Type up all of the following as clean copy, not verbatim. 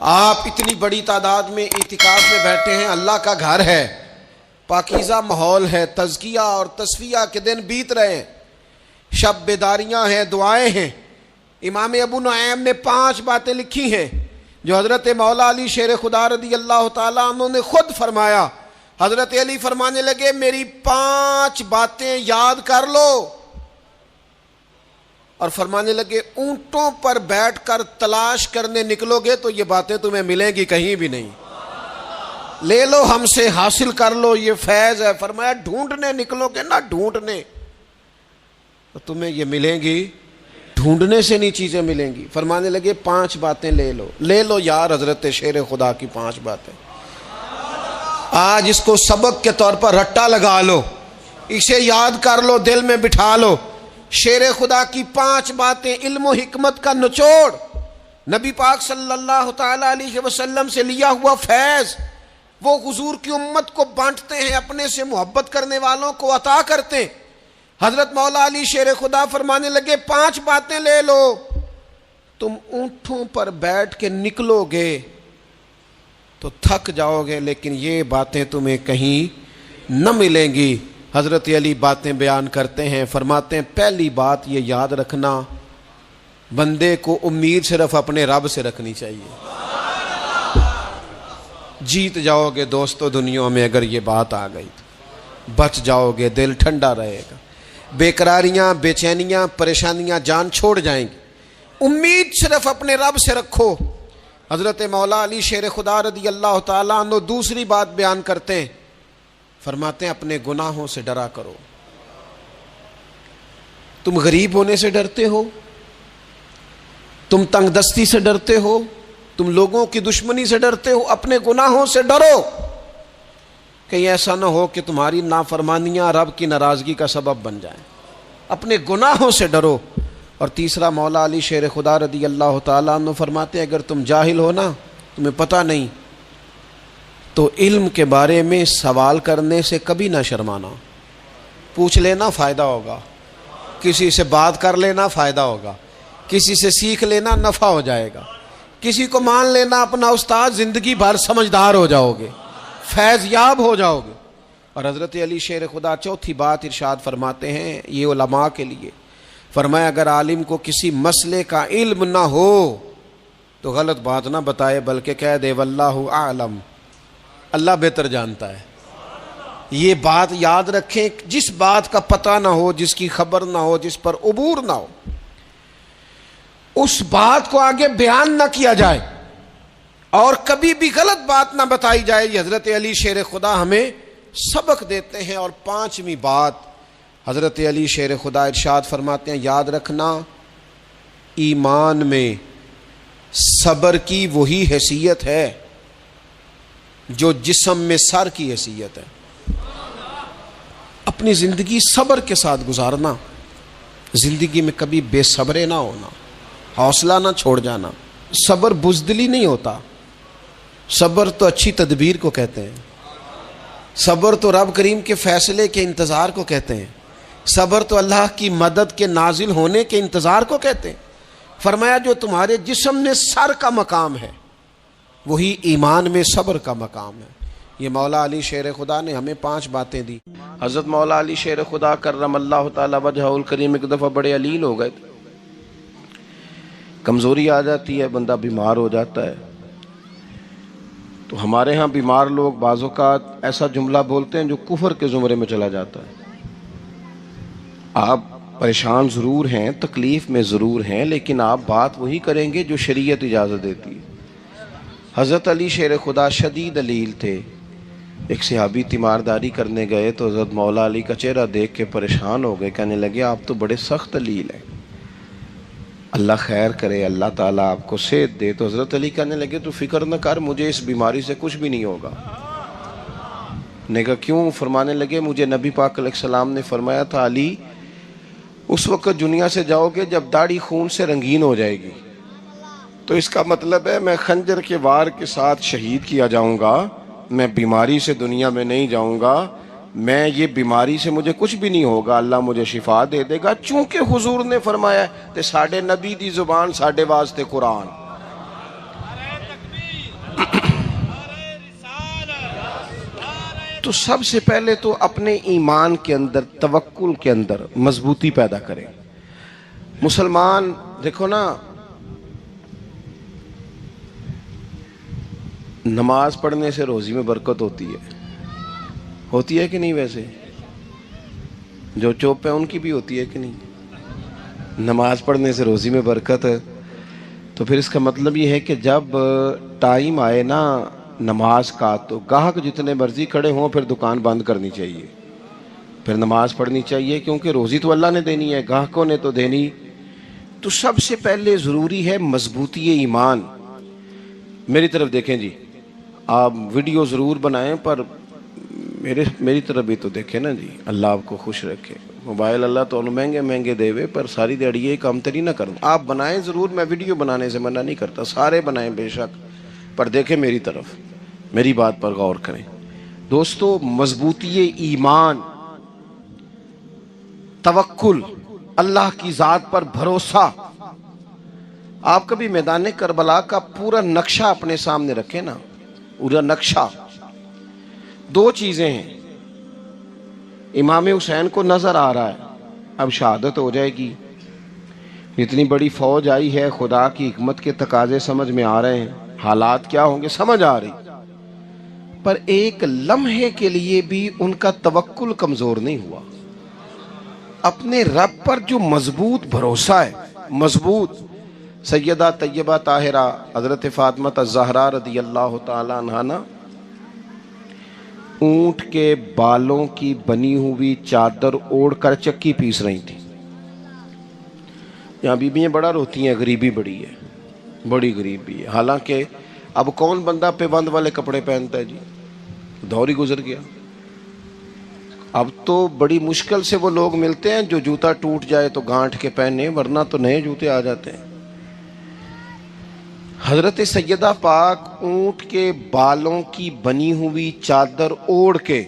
آپ اتنی بڑی تعداد میں اعتکاف میں بیٹھے ہیں، اللہ کا گھر ہے، پاکیزہ ماحول ہے، تزکیہ اور تصفیہ کے دن بیت رہے ہیں، شب بیداریاں ہیں، دعائیں ہیں۔ امام ابو نعیم نے 5 باتیں لکھی ہیں جو حضرت مولا علی شیر خدا رضی اللہ تعالیٰ عنہ نے خود فرمایا۔ حضرت علی فرمانے لگے میری 5 باتیں یاد کر لو، اور فرمانے لگے اونٹوں پر بیٹھ کر تلاش کرنے نکلو گے تو یہ باتیں تمہیں ملیں گی کہیں بھی نہیں، لے لو ہم سے، حاصل کر لو، یہ فیض ہے۔ فرمایا ڈھونڈنے نکلو گے نا، ڈھونڈنے، تو تمہیں یہ ملیں گی، ڈھونڈنے سے نہیں چیزیں ملیں گی۔ فرمانے لگے 5 باتیں لے لو یار حضرت شیر خدا کی 5 باتیں، آج اس کو سبق کے طور پر رٹا لگا لو، اسے یاد کر لو، دل میں بٹھا لو۔ شیر خدا کی 5 باتیں، علم و حکمت کا نچوڑ، نبی پاک صلی اللہ تعالی علیہ وسلم سے لیا ہوا فیض، وہ حضور کی امت کو بانٹتے ہیں، اپنے سے محبت کرنے والوں کو عطا کرتے ہیں۔ حضرت مولا علی شیر خدا فرمانے لگے 5 باتیں لے لو، تم اونٹوں پر بیٹھ کے نکلو گے تو تھک جاؤ گے، لیکن یہ باتیں تمہیں کہیں نہ ملیں گی۔ حضرت علی باتیں بیان کرتے ہیں، فرماتے ہیں پہلی بات یہ یاد رکھنا، بندے کو امید صرف اپنے رب سے رکھنی چاہیے۔ جیت جاؤ گے دوستو دنیا میں اگر یہ بات آ گئی تو، بچ جاؤ گے، دل ٹھنڈا رہے گا، بے قراریاں، بے چینیاں، پریشانیاں جان چھوڑ جائیں گی۔ امید صرف اپنے رب سے رکھو۔ حضرت مولا علی شیر خدا رضی اللہ تعالیٰ عنہ دوسری بات بیان کرتے ہیں، فرماتے ہیں اپنے گناہوں سے ڈرا کرو۔ تم غریب ہونے سے ڈرتے ہو، تم تنگ دستی سے ڈرتے ہو، تم لوگوں کی دشمنی سے ڈرتے ہو، اپنے گناہوں سے ڈرو، کہیں ایسا نہ ہو کہ تمہاری نافرمانیاں رب کی ناراضگی کا سبب بن جائیں۔ اپنے گناہوں سے ڈرو۔ اور تیسرا مولا علی شیر خدا رضی اللہ تعالیٰ عنہ فرماتے ہیں اگر تم جاہل ہو نا، تمہیں پتہ نہیں، تو علم کے بارے میں سوال کرنے سے کبھی نہ شرمانا، پوچھ لینا فائدہ ہوگا، کسی سے بات کر لینا فائدہ ہوگا، کسی سے سیکھ لینا نفع ہو جائے گا، کسی کو مان لینا اپنا استاد، زندگی بھر سمجھدار ہو جاؤ گے، فیض یاب ہو جاؤ گے۔ اور حضرت علی شیر خدا چوتھی بات ارشاد فرماتے ہیں، یہ علماء کے لیے، فرمایا اگر عالم کو کسی مسئلے کا علم نہ ہو تو غلط بات نہ بتائے، بلکہ کہہ دے واللہ اعلم، اللہ بہتر جانتا ہے۔ یہ بات یاد رکھیں، جس بات کا پتہ نہ ہو، جس کی خبر نہ ہو، جس پر عبور نہ ہو، اس بات کو آگے بیان نہ کیا جائے، اور کبھی بھی غلط بات نہ بتائی جائے۔ یہ حضرت علی شیر خدا ہمیں سبق دیتے ہیں۔ اور 5ویں بات حضرت علی شیر خدا ارشاد فرماتے ہیں یاد رکھنا، ایمان میں صبر کی وہی حیثیت ہے جو جسم میں سر کی حیثیت ہے۔ اپنی زندگی صبر کے ساتھ گزارنا، زندگی میں کبھی بے صبرے نہ ہونا، حوصلہ نہ چھوڑ جانا۔ صبر بزدلی نہیں ہوتا، صبر تو اچھی تدبیر کو کہتے ہیں، صبر تو رب کریم کے فیصلے کے انتظار کو کہتے ہیں، صبر تو اللہ کی مدد کے نازل ہونے کے انتظار کو کہتے ہیں۔ فرمایا جو تمہارے جسم میں سر کا مقام ہے وہی ایمان میں صبر کا مقام ہے۔ یہ مولا علی شیر خدا نے ہمیں 5 باتیں دی۔ حضرت مولا علی شیر خدا کرم اللہ تعالی وجہہ الکریم ایک دفعہ بڑے علیل ہو گئے تھے، کمزوری آ جاتی ہے، بندہ بیمار ہو جاتا ہے۔ تو ہمارے ہاں بیمار لوگ بعض اوقات ایسا جملہ بولتے ہیں جو کفر کے زمرے میں چلا جاتا ہے۔ آپ پریشان ضرور ہیں، تکلیف میں ضرور ہیں، لیکن آپ بات وہی کریں گے جو شریعت اجازت دیتی ہے۔ حضرت علی شیر خدا شدید علیل تھے، ایک صحابی تیمارداری کرنے گئے تو حضرت مولا علی کا چہرہ دیکھ کے پریشان ہو گئے، کہنے لگے آپ تو بڑے سخت علیل ہیں، اللہ خیر کرے، اللہ تعالیٰ آپ کو صحت دے۔ تو حضرت علی کہنے لگے تو فکر نہ کر، مجھے اس بیماری سے کچھ بھی نہیں ہوگا۔ نے کہا کیوں؟ فرمانے لگے مجھے نبی پاک علیہ السلام نے فرمایا تھا علی اس وقت دنیا سے جاؤ گے جب داڑھی خون سے رنگین ہو جائے گی، تو اس کا مطلب ہے میں خنجر کے وار کے ساتھ شہید کیا جاؤں گا، میں بیماری سے دنیا میں نہیں جاؤں گا، میں یہ بیماری سے مجھے کچھ بھی نہیں ہوگا، اللہ مجھے شفا دے دے گا۔ چونکہ حضور نے فرمایا تے ساڈے نبی دی زبان ساڈے واسطے قرآن۔ تو سب سے پہلے تو اپنے ایمان کے اندر، توکل کے اندر مضبوطی پیدا کریں. مسلمان دیکھو نا، نماز پڑھنے سے روزی میں برکت ہوتی ہے کہ نہیں؟ ویسے جو چوپ ہے ان کی بھی ہوتی ہے کہ نہیں؟ نماز پڑھنے سے روزی میں برکت ہے. تو پھر اس کا مطلب یہ ہے کہ جب ٹائم آئے نا نماز کا، تو گاہک جتنے مرضی کھڑے ہوں پھر دکان بند کرنی چاہیے، پھر نماز پڑھنی چاہیے، کیونکہ روزی تو اللہ نے دینی ہے، گاہکوں نے تو دینی. تو سب سے پہلے ضروری ہے مضبوطی ایمان. میری طرف دیکھیں جی، آپ ویڈیو ضرور بنائیں پر میری طرف بھی تو دیکھیں نا جی. اللہ آپ کو خوش رکھے. موبائل اللہ تو مہنگے مہنگے دے وے، پر ساری دیڑی یہ کام تری نہ کروں. آپ بنائیں ضرور، میں ویڈیو بنانے سے منع نہیں کرتا، سارے بنائیں بے شک، پر دیکھیں میری طرف، میری بات پر غور کریں. دوستو، مضبوطی ایمان، توکل، اللہ کی ذات پر بھروسہ. آپ کبھی میدان کربلا کا پورا نقشہ اپنے سامنے رکھیں نا، پورا نقشہ. دو چیزیں ہیں. امام حسین کو نظر آ رہا ہے اب شہادت ہو جائے گی، اتنی بڑی فوج آئی ہے، خدا کی حکمت کے تقاضے سمجھ میں آ رہے ہیں، حالات کیا ہوں گے سمجھ آ رہی، پر ایک لمحے کے لیے بھی ان کا توکل کمزور نہیں ہوا. اپنے رب پر جو مضبوط بھروسہ ہے، مضبوط. سیدہ طیبہ طاہرہ حضرت فاطمہ الزہرا رضی اللہ تعالی عنہا نا اونٹ کے بالوں کی بنی ہوئی چادر اوڑھ کر چکی پیس رہی تھی. یہاں بیویاں بڑا روتی ہیں، غریبی بڑی ہے، بڑی غریبی ہے. حالانکہ اب کون بندہ پیبند والے کپڑے پہنتا ہے جی، دور ہی گزر گیا. اب تو بڑی مشکل سے وہ لوگ ملتے ہیں جو جوتا ٹوٹ جائے تو گانٹھ کے پہنے، ورنہ تو نئے جوتے آ جاتے ہیں. حضرت سیدہ پاک اونٹ کے بالوں کی بنی ہوئی چادر اوڑھ کے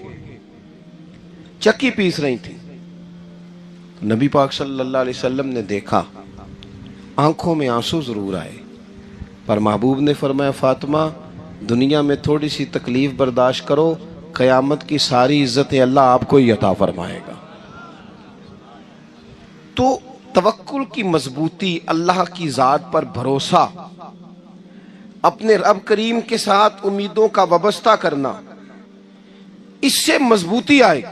چکی پیس رہی تھی. نبی پاک صلی اللہ علیہ وسلم نے دیکھا، آنکھوں میں آنسو ضرور آئے، پر محبوب نے فرمایا فاطمہ دنیا میں تھوڑی سی تکلیف برداشت کرو، قیامت کی ساری عزتیں اللہ آپ کو ہی عطا فرمائے گا. تو توکل کی مضبوطی، اللہ کی ذات پر بھروسہ، اپنے رب کریم کے ساتھ امیدوں کا وابستہ کرنا، اس سے مضبوطی آئے.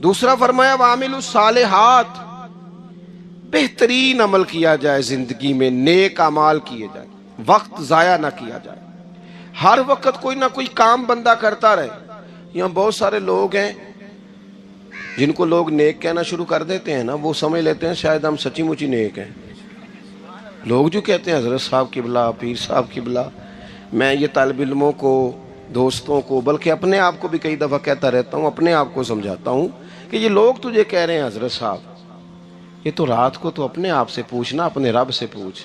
دوسرا فرمایا وَعَمِلُوا الصَّالِحَاتِ، بہترین عمل کیا جائے زندگی میں، نیک اعمال کیے جائے، وقت ضائع نہ کیا جائے. ہر وقت کوئی نہ کوئی کام بندہ کرتا رہے. یہاں بہت سارے لوگ ہیں جن کو لوگ نیک کہنا شروع کر دیتے ہیں نا، وہ سمجھ لیتے ہیں شاید ہم سچی مچی نیک ہیں. لوگ جو کہتے ہیں حضرت صاحب قبلہ، پیر صاحب قبلہ، میں یہ طالب علموں کو، دوستوں کو، بلکہ اپنے آپ کو بھی کئی دفعہ کہتا رہتا ہوں، اپنے آپ کو سمجھاتا ہوں کہ یہ لوگ تجھے کہہ رہے ہیں حضرت صاحب، یہ تو رات کو تو اپنے آپ سے پوچھنا، اپنے رب سے پوچھ.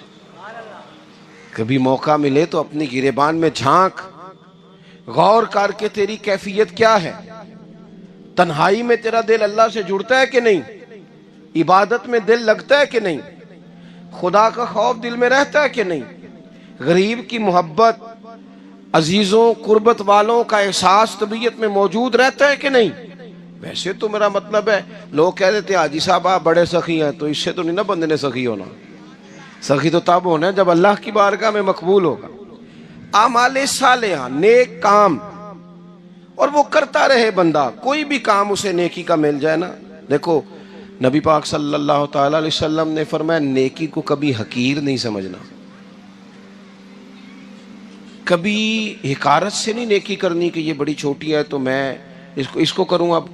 کبھی موقع ملے تو اپنی گریبان میں جھانک، غور کر کے تیری کیفیت کیا ہے. تنہائی میں تیرا دل اللہ سے جڑتا ہے کہ نہیں؟ عبادت میں دل لگتا ہے کہ نہیں؟ خدا کا خوف دل میں رہتا ہے کہ نہیں؟ غریب کی محبت، عزیزوں قربت والوں کا احساس طبیعت میں موجود رہتا ہے کہ نہیں؟ ویسے تو میرا مطلب ہے، لوگ کہہ دیتے ہیں حاجی صاحب آپ بڑے سخی ہیں، تو اس سے تو نہیں نا بندے نے سخی ہونا. سخی تو تب ہونا ہے جب اللہ کی بارگاہ میں مقبول ہوگا. اعمال صالحہ، نیک کام، اور وہ کرتا رہے بندہ. کوئی بھی کام اسے نیکی کا مل جائے نا. دیکھو نبی پاک صلی اللہ تعالی علیہ وسلم نے فرمایا نیکی کو کبھی حقیر نہیں سمجھنا، کبھی حقارت سے نہیں نیکی کرنی کہ یہ بڑی چھوٹی ہے تو میں اس کو کروں. اب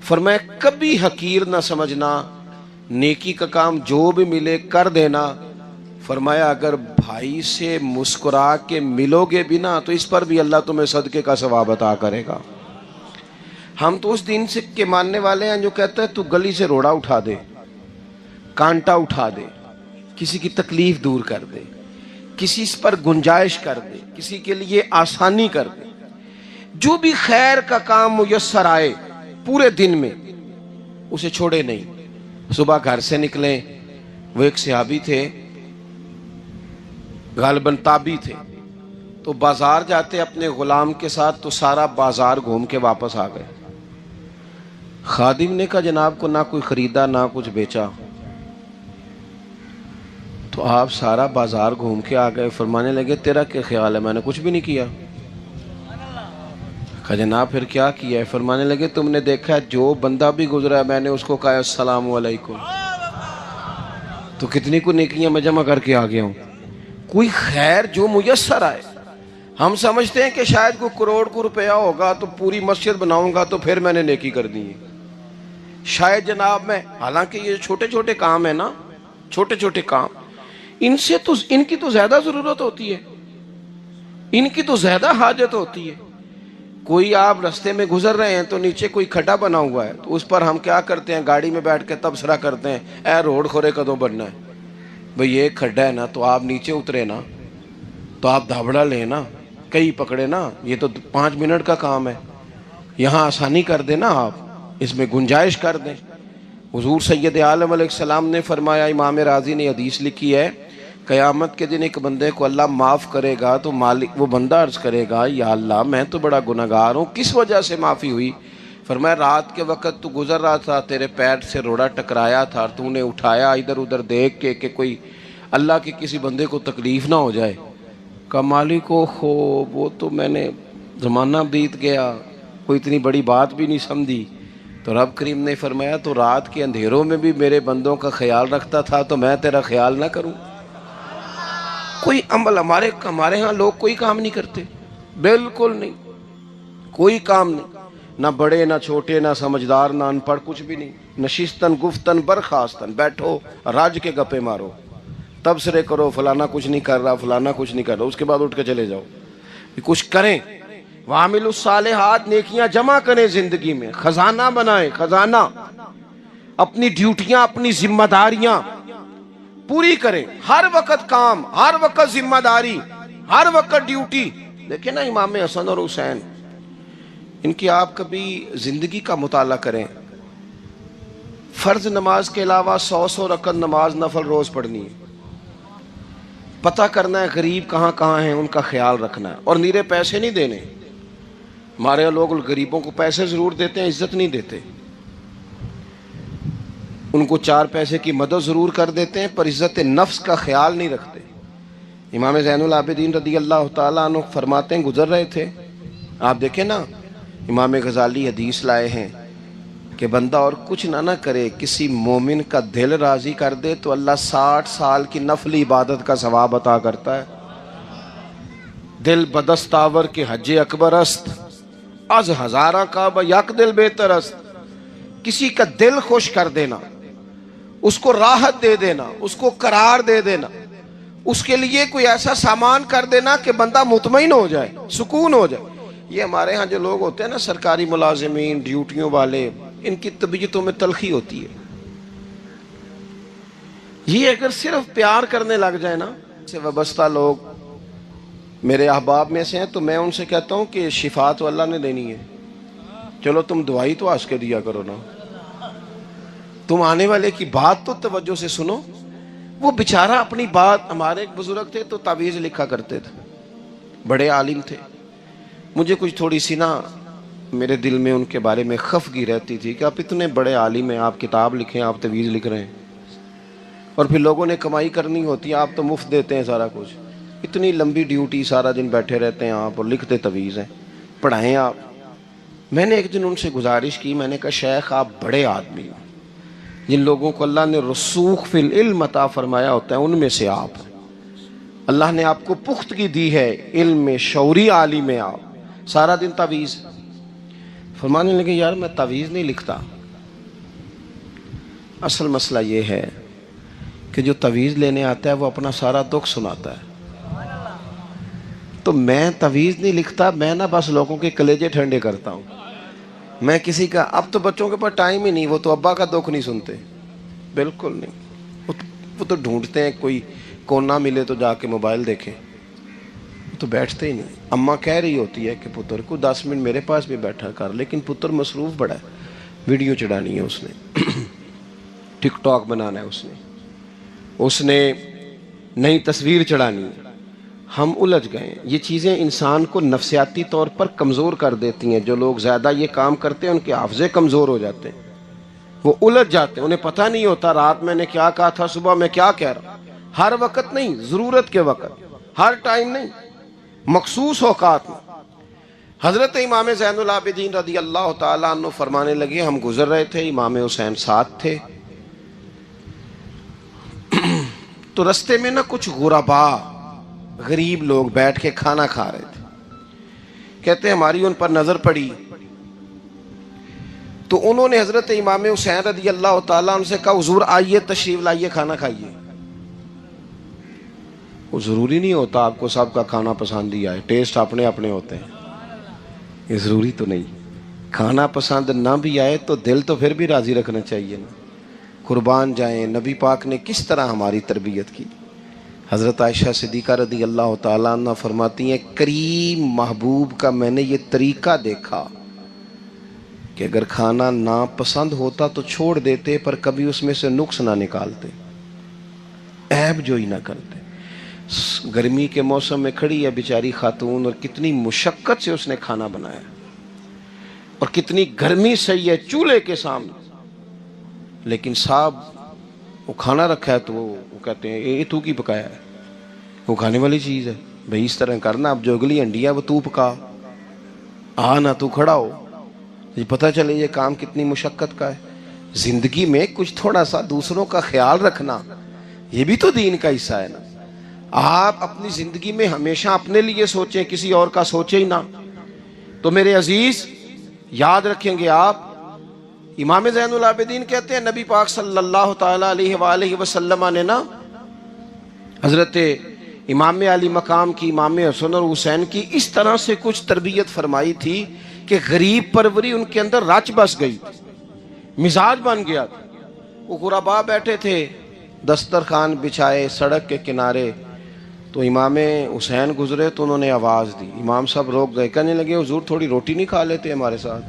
فرمایا کبھی حقیر نہ سمجھنا، نیکی کا کام جو بھی ملے کر دینا. فرمایا اگر بھائی سے مسکرا کے ملو گے بھی نا تو اس پر بھی اللہ تمہیں صدقے کا ثواب عطا کرے گا. ہم تو اس دین سے کے ماننے والے ہیں جو کہتا ہے تو گلی سے روڑا اٹھا دے، کانٹا اٹھا دے، کسی کی تکلیف دور کر دے، کسی اس پر گنجائش کر دے، کسی کے لیے آسانی کر دے. جو بھی خیر کا کام میسر آئے پورے دن میں اسے چھوڑے نہیں. صبح گھر سے نکلیں، وہ ایک صحابی تھے، غالباً تابعی تھے، تو بازار جاتے اپنے غلام کے ساتھ تو سارا بازار گھوم کے واپس آ گئے. خادم نے کہا جناب کو نہ کوئی خریدا نہ کچھ بیچا. تو آپ سارا بازار گھوم کے آ گئے. فرمانے لگے تیرا کیا خیال ہے؟ میں نے کچھ بھی نہیں کیا. کہا جناب پھر کیا کیا ہے؟ فرمانے لگے تم نے دیکھا ہے جو بندہ بھی گزرا ہے میں نے اس کو کہا السلام علیکم. تو کتنی کو نیکیاں میں جمع کر کے آ گیا ہوں. کوئی خیر جو میسر آئے. ہم سمجھتے ہیں کہ شاید کوئی کروڑ کو روپیہ ہوگا تو پوری مسجد بناؤں گا تو پھر میں نے نیکی کر دی ہے. شاید جناب میں، حالانکہ یہ چھوٹے چھوٹے کام ہیں نا، چھوٹے چھوٹے کام، ان کی تو زیادہ ضرورت ہوتی ہے، ان کی تو زیادہ حاجت ہوتی ہے. کوئی آپ رستے میں گزر رہے ہیں تو نیچے کوئی کھڈا بنا ہوا ہے تو اس پر ہم کیا کرتے ہیں؟ گاڑی میں بیٹھ کے تبصرہ کرتے ہیں اے روڈ کھورے کدوں بننا ہے. بھئی یہ کھڈا ہے نا تو آپ نیچے اترے نا تو آپ دھابڑا لیں نا، کئی پکڑے نا، یہ تو 5 منٹ کا کام ہے. یہاں آسانی کر دیں نا، آپ اس میں گنجائش کر دیں. حضور سید عالم علیہ السلام نے فرمایا، امام راضی نے حدیث لکھی ہے، قیامت کے دن ایک بندے کو اللہ معاف کرے گا تو مالک وہ بندہ عرض کرے گا یا اللہ میں تو بڑا گناہگار ہوں، کس وجہ سے معافی ہوئی؟ فرمایا رات کے وقت تو گزر رہا تھا، تیرے پیر سے روڑا ٹکرایا تھا اور تو نے اٹھایا ادھر ادھر دیکھ کے کہ کوئی اللہ کے کسی بندے کو تکلیف نہ ہو جائے. کہ مالک کو وہ تو میں نے زمانہ بیت گیا، کوئی اتنی بڑی بات بھی نہیں سمجھی. تو رب کریم نے فرمایا تو رات کے اندھیروں میں بھی میرے بندوں کا خیال رکھتا تھا تو میں تیرا خیال نہ کروں؟ کوئی عمل ہمارے ہاں لوگ کوئی کام نہیں کرتے، بالکل نہیں، کوئی کام نہیں، نہ بڑے نہ چھوٹے نہ سمجھدار نہ ان پڑھ، کچھ بھی نہیں. نشستن گفتن برخاستن، بیٹھو راج کے گپے مارو، تبصرے کرو فلانا کچھ نہیں کر رہا فلانا کچھ نہیں کر رہا، اس کے بعد اٹھ کے چلے جاؤ. کچھ کریں. وعملوا الصالحات، نیکیاں جمع کریں زندگی میں، خزانہ بنائیں، خزانہ. اپنی ڈیوٹیاں اپنی ذمہ داریاں پوری کریں. ہر وقت کام، ہر وقت ذمہ داری، ہر وقت ڈیوٹی. دیکھیں نا امام حسن اور حسین، ان کی آپ کبھی زندگی کا مطالعہ کریں. فرض نماز کے علاوہ 100 رکعت نماز نفل روز پڑھنی ہے. پتہ کرنا ہے غریب کہاں کہاں ہیں، ان کا خیال رکھنا ہے، اور نیرے پیسے نہیں دینے. ہمارے لوگ غریبوں کو پیسے ضرور دیتے ہیں، عزت نہیں دیتے. ان کو 4 پیسے کی مدد ضرور کر دیتے ہیں پر عزت نفس کا خیال نہیں رکھتے. امام زین العابدین رضی اللہ تعالیٰ عنہ فرماتے ہیں گزر رہے تھے، آپ دیکھیں نا امام غزالی حدیث لائے ہیں کہ بندہ اور کچھ نہ کرے، کسی مومن کا دل راضی کر دے تو اللہ 60 سال کی نفلی عبادت کا ثواب عطا کرتا ہے. دل بدستاور کے حج اکبر است، از ہزارہ کعبہ یک دل بہتر است. کسی کا دل خوش کر دینا، اس کو راحت دے دینا، اس کو قرار دے دینا، اس کے لیے کوئی ایسا سامان کر دینا کہ بندہ مطمئن ہو جائے، سکون ہو جائے. یہ ہمارے ہاں جو لوگ ہوتے ہیں نا سرکاری ملازمین، ڈیوٹیوں والے، ان کی طبیعتوں میں تلخی ہوتی ہے. یہ اگر صرف پیار کرنے لگ جائے نا، سے وابستہ لوگ میرے احباب میں سے ہیں تو میں ان سے کہتا ہوں کہ شفا تو اللہ نے دینی ہے، چلو تم دعائی تو ہنس کے دیا کرو نا، تم آنے والے کی بات تو توجہ سے سنو. وہ بیچارہ اپنی بات، ہمارے ایک بزرگ تھے تو تعویذ لکھا کرتے تھے، بڑے عالم تھے. مجھے کچھ تھوڑی سی نا میرے دل میں ان کے بارے میں خفگی رہتی تھی کہ آپ اتنے بڑے عالم ہیں، آپ کتاب لکھیں، آپ تعویذ لکھ رہے ہیں، اور پھر لوگوں نے کمائی کرنی ہوتی ہے، آپ تو مفت دیتے ہیں سارا کچھ. اتنی لمبی ڈیوٹی، سارا دن بیٹھے رہتے ہیں آپ اور لکھتے تعویذ ہیں، پڑھائیں آپ. میں نے ایک دن ان سے گزارش کی، میں نے کہا شیخ آپ بڑے آدمی ہیں، جن لوگوں کو اللہ نے رسوخ فی العلم عطا فرمایا ہوتا ہے ان میں سے آپ ہیں. اللہ نے آپ کو پختگی دی ہے، علم میں شعوری عالم ہے آپ، سارا دن تعویذ. فرمانے لگے یار میں تعویذ نہیں لکھتا، اصل مسئلہ یہ ہے کہ جو تعویذ لینے آتا ہے وہ اپنا سارا دکھ سناتا ہے. تو میں تعویذ نہیں لکھتا، میں نا بس لوگوں کے کلیجے ٹھنڈے کرتا ہوں. میں کسی کا، اب تو بچوں کے پاس ٹائم ہی نہیں، وہ تو ابا کا دکھ نہیں سنتے، بالکل نہیں. وہ تو ڈھونڈتے ہیں کوئی کونا ملے تو جا کے موبائل دیکھیں، وہ تو بیٹھتے ہی نہیں. اماں کہہ رہی ہوتی ہے کہ پتر کو 10 منٹ میرے پاس بھی بیٹھا کر، لیکن پتر مصروف بڑا ہے، ویڈیو چڑھانی ہے اس نے، ٹک ٹاک بنانا ہے اس نے نئی تصویر چڑھانی ہے، ہم الجھ گئے ہیں۔ یہ چیزیں انسان کو نفسیاتی طور پر کمزور کر دیتی ہیں۔ جو لوگ زیادہ یہ کام کرتے ہیں ان کے حافظے کمزور ہو جاتے ہیں، وہ الجھ جاتے ہیں، انہیں پتہ نہیں ہوتا رات میں نے کیا کہا تھا، صبح میں کیا کہہ رہا۔ ہر وقت نہیں، ضرورت کے وقت، ہر ٹائم نہیں، مخصوص اوقات میں۔ حضرت امام زین العابدین رضی اللہ تعالیٰ عنہ فرمانے لگے، ہم گزر رہے تھے، امام حسین ساتھ تھے، تو رستے میں نا کچھ غربا، غریب لوگ بیٹھ کے کھانا کھا رہے تھے۔ کہتے ہماری ان پر نظر پڑی تو انہوں نے حضرت امام حسین رضی اللہ تعالیٰ عنہ سے کہا، حضور آئیے، تشریف لائیے، کھانا کھائیے۔ وہ ضروری نہیں ہوتا آپ کو سب کا کھانا پسند ہی آئے، ٹیسٹ اپنے اپنے ہوتے ہیں، یہ ضروری تو نہیں۔ کھانا پسند نہ بھی آئے تو دل تو پھر بھی راضی رکھنا چاہیے نا۔ قربان جائیں، نبی پاک نے کس طرح ہماری تربیت کی۔ حضرت عائشہ صدیقہ رضی اللہ تعالیٰ عنہ فرماتی ہیں، کریم محبوب کا میں نے یہ طریقہ دیکھا کہ اگر کھانا ناپسند ہوتا تو چھوڑ دیتے، پر کبھی اس میں سے نقص نہ نکالتے، عیب جو ہی نہ کرتے۔ گرمی کے موسم میں کھڑی ہے بیچاری خاتون، اور کتنی مشقت سے اس نے کھانا بنایا، اور کتنی گرمی صحیح ہے چولہے کے سامنے، لیکن صاحب وہ کھانا رکھا ہے تو وہ کہتے ہیں یہ تو کی پکایا ہے، وہ کھانے والی چیز ہے بھئی، اس طرح کرنا، اب جو اگلی ہنڈی ہے وہ تو پکا، نہ تو کھڑا ہو، یہ پتہ چلے یہ کام کتنی مشقت کا ہے۔ زندگی میں کچھ تھوڑا سا دوسروں کا خیال رکھنا یہ بھی تو دین کا حصہ ہے نا۔ آپ اپنی زندگی میں ہمیشہ اپنے لیے سوچیں، کسی اور کا سوچیں ہی نہ۔ تو میرے عزیز یاد رکھیں گے آپ، امام زین العابدین کہتے ہیں نبی پاک صلی اللہ تعالیٰ علیہ وآلہ وسلم نے نا حضرت امام علی مقام کی، امام حسن اور حسین کی اس طرح سے کچھ تربیت فرمائی تھی کہ غریب پروری ان کے اندر رچ بس گئی، مزاج بن گیا تھا۔ وہ غربا بیٹھے تھے، دسترخوان بچھائے سڑک کے کنارے، تو امام حسین گزرے تو انہوں نے آواز دی، امام صاحب روک گئے، کہنے لگے حضور تھوڑی روٹی نہیں کھا لیتے ہمارے ساتھ؟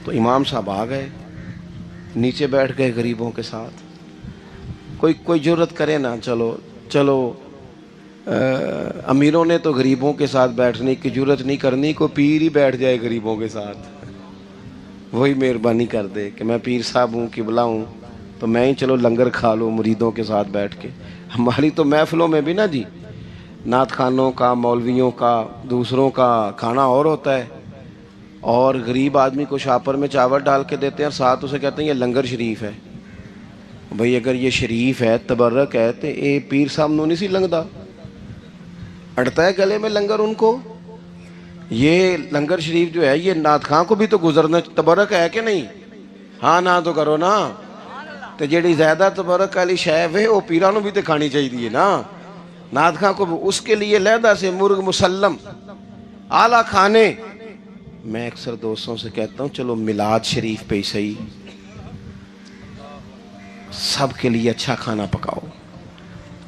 تو امام صاحب آ گئے، نیچے بیٹھ گئے غریبوں کے ساتھ۔ کوئی جرت کرے نا، چلو امیروں نے تو غریبوں کے ساتھ بیٹھنے کی جرت نہیں کرنی، کوئی پیر ہی بیٹھ جائے غریبوں کے ساتھ، وہی مہربانی کر دے کہ میں پیر صاحب ہوں، قبلہ ہوں، تو میں ہی چلو لنگر کھا لوں مریدوں کے ساتھ بیٹھ کے۔ ہماری تو محفلوں میں بھی نا جی، نعت خوانوں کا، مولویوں کا، دوسروں کا کھانا اور ہوتا ہے، اور غریب آدمی کو شاپر میں چاول ڈال کے دیتے ہیں اور ساتھ اسے کہتے ہیں یہ لنگر شریف ہے۔ بھئی اگر یہ شریف ہے، تبرک ہے، تو اے پیر صاحب نو نہیں سی لنگدا، اڑتا ہے گلے میں لنگر ان کو۔ یہ لنگر شریف جو ہے یہ نعت خواں کو بھی تو گزرنا، تبرک ہے کہ نہیں؟ ہاں نہ تو کرو نا، تو جیڑی زیادہ تبرک والی شے ہے وہ پیرانوں بھی تو کھانی چاہیے نا، نعت خواں کو اس کے لیے لہدہ سے مرغ مسلم اعلیٰ کھانے۔ میں اکثر دوستوں سے کہتا ہوں چلو میلاد شریف پہ ہی صحیح، سب کے لیے اچھا کھانا پکاؤ۔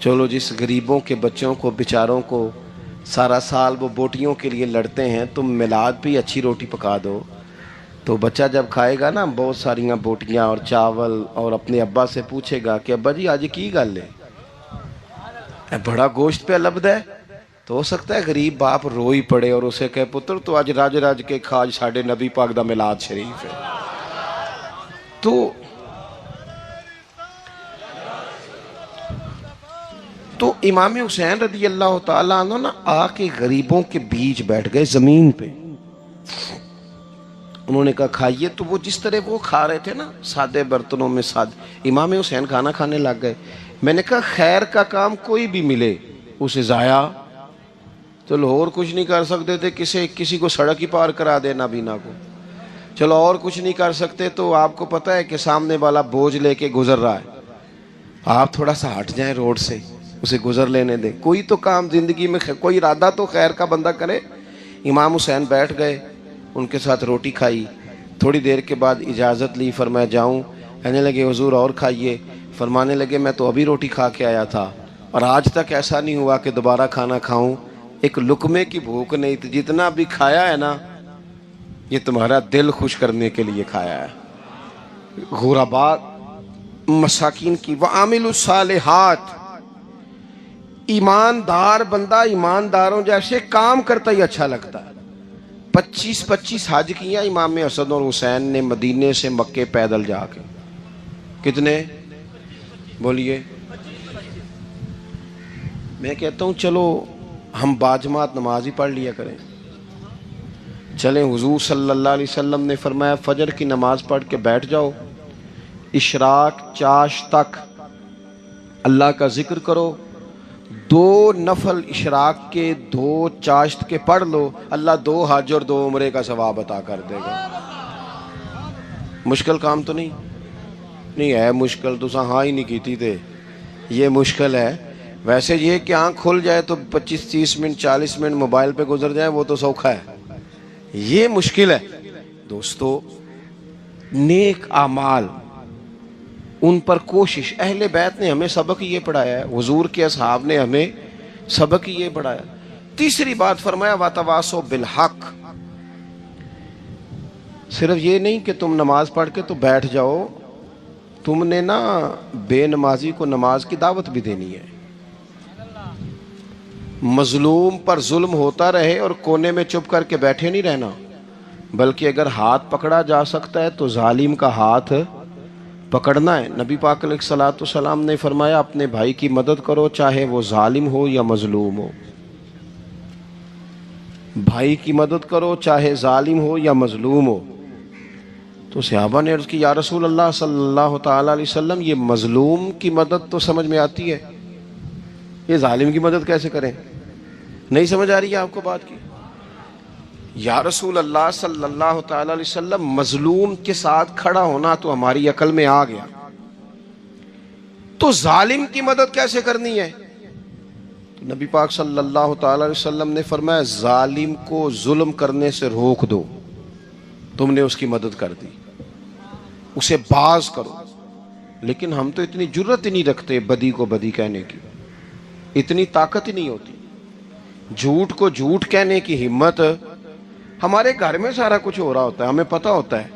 چلو جس غریبوں کے بچوں کو، بیچاروں کو سارا سال وہ بوٹیوں کے لیے لڑتے ہیں، تم میلاد پہ اچھی روٹی پکا دو، تو بچہ جب کھائے گا نا بہت ساریاں بوٹیاں اور چاول، اور اپنے ابا سے پوچھے گا کہ ابا جی آج کی گل ہے، بڑا گوشت پہ لبد ہے، تو ہو سکتا ہے غریب باپ روئی پڑے اور اسے کہے پتر تو آج راج راج کے کھاج ساڑھے نبی پاک دا میلاد شریف ہے۔ تو امام حسین رضی اللہ تعالیٰ عنہ نا آ کے غریبوں کے بیچ بیٹھ گئے زمین پہ، انہوں نے کہا کھائیے، تو وہ جس طرح وہ کھا رہے تھے نا سادے برتنوں میں، امام حسین کھانا کھانے لگ گئے۔ میں نے کہا خیر کا کام کوئی بھی ملے اسے ضائع، چلو اور کچھ نہیں کر سکتے تھے، کسی کو سڑک ہی پار کرا دے نابینا کو، چلو اور کچھ نہیں کر سکتے، تو آپ کو پتہ ہے کہ سامنے والا بوجھ لے کے گزر رہا ہے، آپ تھوڑا سا ہٹ جائیں روڈ سے، اسے گزر لینے دیں، کوئی تو کام زندگی میں، کوئی ارادہ تو خیر کا بندہ کرے۔ امام حسین بیٹھ گئے، ان کے ساتھ روٹی کھائی، تھوڑی دیر کے بعد اجازت لی، فرمایا جاؤں؟ کہنے لگے حضور اور کھائیے۔ فرمانے لگے میں تو ابھی روٹی کھا کے آیا تھا، اور آج تک ایسا نہیں ہوا کہ دوبارہ کھانا کھاؤں، ایک لقمے کی بھوک نہیں تھی، جتنا بھی کھایا ہے نا یہ تمہارا دل خوش کرنے کے لیے کھایا ہے۔ غرباء مساکین کی وعامل الصالحات، ایماندار بندہ ایمانداروں جیسے کام کرتا ہی اچھا لگتا ہے۔ 25 حج کیا امام حسن اور حسین نے مدینے سے مکے پیدل جا کے۔ کتنے بولیے؟ میں کہتا ہوں چلو ہم باجماعت نماز ہی پڑھ لیا کریں۔ چلیں، حضور صلی اللہ علیہ وسلم نے فرمایا فجر کی نماز پڑھ کے بیٹھ جاؤ، اشراق چاشت تک اللہ کا ذکر کرو، 2 نفل اشراق کے 2 چاشت کے پڑھ لو، اللہ 2 حج اور 2 عمرے کا ثواب عطا کر دے گا۔ مشکل کام تو نہیں ہے، مشکل تو ہاں ہی نہیں کیتی تھے، یہ مشکل ہے۔ ویسے یہ کہ آنکھ کھل جائے تو 25-30 منٹ 40 منٹ موبائل پہ گزر جائے وہ تو سوکھا ہے، یہ مشکل ہے۔ دوستو، نیک اعمال ان پر کوشش، اہل بیت نے ہمیں سبق یہ پڑھایا ہے، حضور کے اصحاب نے ہمیں سبق یہ پڑھایا۔ تیسری بات فرمایا وَتَوَاصَوْا بِالْحَقِّ، صرف یہ نہیں کہ تم نماز پڑھ کے تو بیٹھ جاؤ، تم نے نا بے نمازی کو نماز کی دعوت بھی دینی ہے۔ مظلوم پر ظلم ہوتا رہے اور کونے میں چپ کر کے بیٹھے نہیں رہنا، بلکہ اگر ہاتھ پکڑا جا سکتا ہے تو ظالم کا ہاتھ پکڑنا ہے۔ نبی پاک علیہ الصلوۃ والسلام نے فرمایا اپنے بھائی کی مدد کرو چاہے وہ ظالم ہو یا مظلوم ہو، بھائی کی مدد کرو چاہے ظالم ہو یا مظلوم ہو۔ تو صحابہ نے عرض کی یا رسول اللہ صلی اللہ تعالی علیہ وسلم، یہ مظلوم کی مدد تو سمجھ میں آتی ہے، یہ ظالم کی مدد کیسے کریں؟ نہیں سمجھ آ رہی ہے آپ کو بات کی؟ یا رسول اللہ صلی اللہ تعالی علیہ وسلم، مظلوم کے ساتھ کھڑا ہونا تو ہماری عقل میں آ گیا، تو ظالم کی مدد کیسے کرنی ہے؟ تو نبی پاک صلی اللہ تعالی علیہ وسلم نے فرمایا ظالم کو ظلم کرنے سے روک دو، تم نے اس کی مدد کر دی، اسے باز کرو۔ لیکن ہم تو اتنی جرت ہی نہیں رکھتے بدی کو بدی کہنے کی، اتنی طاقت ہی نہیں ہوتی، جھوٹ کو جھوٹ کہنے کی ہمت۔ ہمارے گھر میں سارا کچھ ہو رہا ہوتا ہے، ہمیں پتہ ہوتا ہے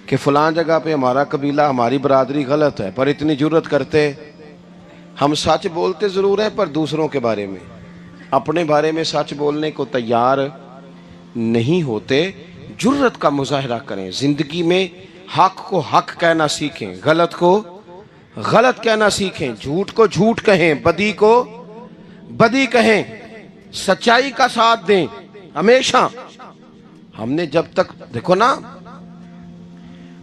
کہ فلاں جگہ پہ ہمارا قبیلہ ہماری برادری غلط ہے، پر اتنی جرت کرتے، ہم سچ بولتے ضرور ہیں پر دوسروں کے بارے میں، اپنے بارے میں سچ بولنے کو تیار نہیں ہوتے۔ جرت کا مظاہرہ کریں، زندگی میں حق کو حق کہنا سیکھیں، غلط کو غلط کہنا سیکھیں، جھوٹ کو جھوٹ کہیں، بدی کو بدی کہیں، سچائی کا ساتھ دیں ہمیشہ۔ ہم نے جب تک دیکھو نا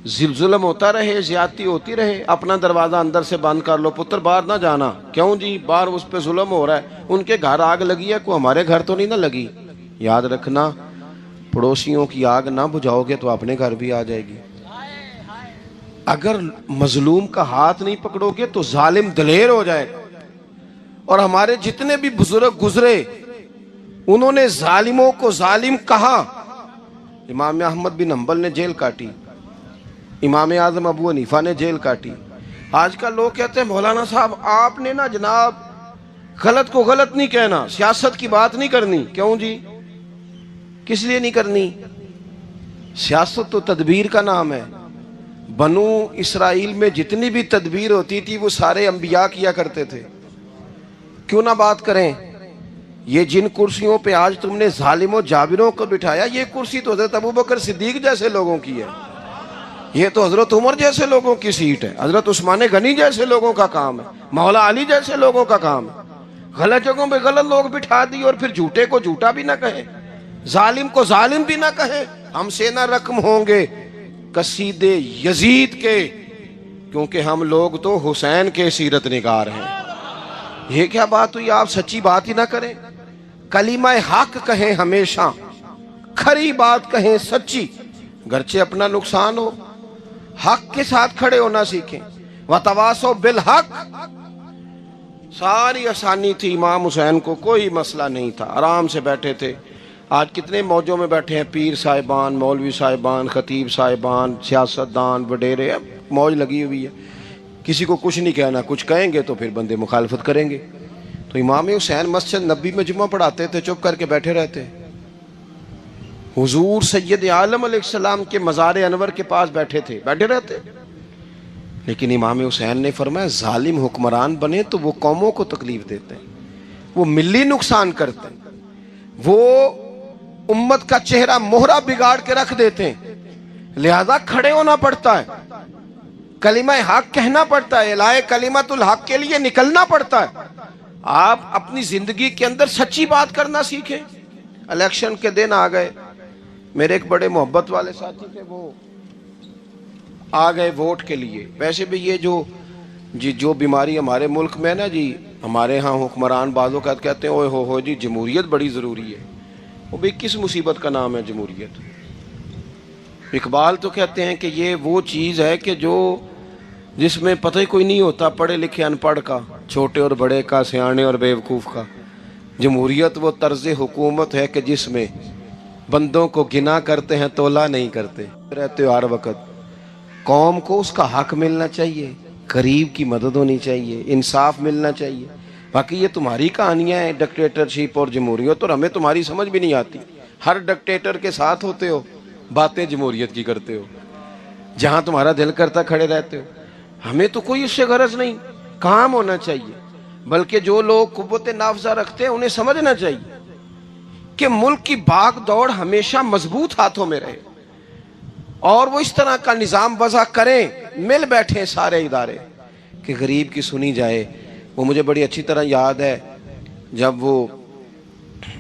ظلم ہوتا رہے، زیادتی ہوتی رہے، اپنا دروازہ اندر سے بند کر لو، پتر باہر نہ جانا، کیوں جی باہر اس پہ ظلم ہو رہا ہے، ان کے گھر آگ لگی ہے، کوئی ہمارے گھر تو نہیں نہ لگی۔ یاد رکھنا پڑوسیوں کی آگ نہ بجھاؤ گے تو اپنے گھر بھی آ جائے گی۔ اگر مظلوم کا ہاتھ نہیں پکڑو گے تو ظالم دلیر ہو جائے گا۔ اور ہمارے جتنے بھی بزرگ گزرے انہوں نے ظالموں کو ظالم کہا۔ امام احمد بن حنبل نے جیل کاٹی، امام اعظم ابو حنیفہ نے جیل کاٹی۔ آج کل لوگ کہتے ہیں مولانا صاحب آپ نے نا جناب غلط کو غلط نہیں کہنا، سیاست کی بات نہیں کرنی۔ کیوں جی؟ کس لیے نہیں کرنی؟ سیاست تو تدبیر کا نام ہے۔ بنو اسرائیل میں جتنی بھی تدبیر ہوتی تھی وہ سارے انبیاء کیا کرتے تھے، کیوں نہ بات کریں؟ یہ جن کرسیوں پہ آج تم نے ظالم و جابروں کو بٹھایا، یہ کرسی تو حضرت ابوبکر صدیق جیسے لوگوں کی ہے، یہ تو حضرت عمر جیسے لوگوں کی سیٹ ہے، حضرت عثمان غنی جیسے لوگوں کا کام ہے، مولا علی جیسے لوگوں کا کام ہے۔ غلط جگہوں پہ غلط لوگ بٹھا دی اور پھر جھوٹے کو جھوٹا بھی نہ کہیں، ظالم کو ظالم بھی نہ کہیں۔ ہم سے نہ رقم ہوں گے قصید یزید کے، کیونکہ ہم لوگ تو حسین کے سیرت نگار ہیں۔ یہ کیا بات ہوئی؟ آپ سچی بات ہی نہ کریں، کلمہ حق کہیں، ہمیشہ کھری بات کہیں، سچی، گرچہ اپنا نقصان ہو، حق کے ساتھ کھڑے ہونا سیکھیں۔ وَتَوَاصَوْا بِالْحَقِّ، ساری آسانی تھی، امام حسین کو کوئی مسئلہ نہیں تھا، آرام سے بیٹھے تھے۔ آج کتنے موجوں میں بیٹھے ہیں، پیر صاحبان، مولوی صاحبان، خطیب صاحبان، سیاستدان، وڈیرے، موج لگی ہوئی ہے، کسی کو کچھ نہیں کہنا، کچھ کہیں گے تو پھر بندے مخالفت کریں گے۔ تو امام حسین مسجد نبی میں جمعہ پڑھاتے تھے، چپ کر کے بیٹھے رہتے۔ حضور سید عالم علیہ السلام کے مزار انور کے پاس بیٹھے تھے، بیٹھے رہتے۔ لیکن امام حسین نے فرمایا ظالم حکمران بنے تو وہ قوموں کو تکلیف دیتے ہیں، وہ ملی نقصان کرتے ہیں، وہ امت کا چہرہ مہرہ بگاڑ کے رکھ دیتے ہیں، لہذا کھڑے ہونا پڑتا ہے، کلمہ حق کہنا پڑتا ہے، الہے کلمت الحق کے لیے نکلنا پڑتا ہے۔ آپ اپنی زندگی کے اندر سچی بات کرنا سیکھیں۔ الیکشن کے دن آ گئے، میرے ایک بڑے محبت والے ساتھی تھے، وہ آ گئے ووٹ کے لیے۔ ویسے بھی یہ جو بیماری ہمارے ملک میں نا جی، ہمارے ہاں حکمران بعض اوقات کہتے ہیں اوے ہو جی جمہوریت بڑی ضروری ہے۔ وہ بھی کس مصیبت کا نام ہے جمہوریت؟ اقبال تو کہتے ہیں کہ یہ وہ چیز ہے کہ جس میں پتہ ہی کوئی نہیں ہوتا پڑھے لکھے ان پڑھ کا، چھوٹے اور بڑے کا، سیانے اور بیوقوف کا۔ جمہوریت وہ طرز حکومت ہے کہ جس میں بندوں کو گنا کرتے ہیں تولا نہیں کرتے رہتے ہو ہر وقت۔ قوم کو اس کا حق ملنا چاہیے، غریب کی مدد ہونی چاہیے، انصاف ملنا چاہیے۔ باقی یہ تمہاری کہانیاں ہیں ڈکٹیٹرشپ اور جمہوریت، اور ہمیں تمہاری سمجھ بھی نہیں آتی۔ ہر ڈکٹیٹر کے ساتھ ہوتے ہو، باتیں جمہوریت کی کرتے ہو، جہاں تمہارا دل کرتا کھڑے رہتے ہو۔ ہمیں تو کوئی اس سے غرض نہیں، کام ہونا چاہیے۔ بلکہ جو لوگ قوت نافذہ رکھتے ہیں انہیں سمجھنا چاہیے کہ ملک کی بھاگ دوڑ ہمیشہ مضبوط ہاتھوں میں رہے، اور وہ اس طرح کا نظام وضع کریں، مل بیٹھیں سارے ادارے کہ غریب کی سنی جائے۔ وہ مجھے بڑی اچھی طرح یاد ہے جب وہ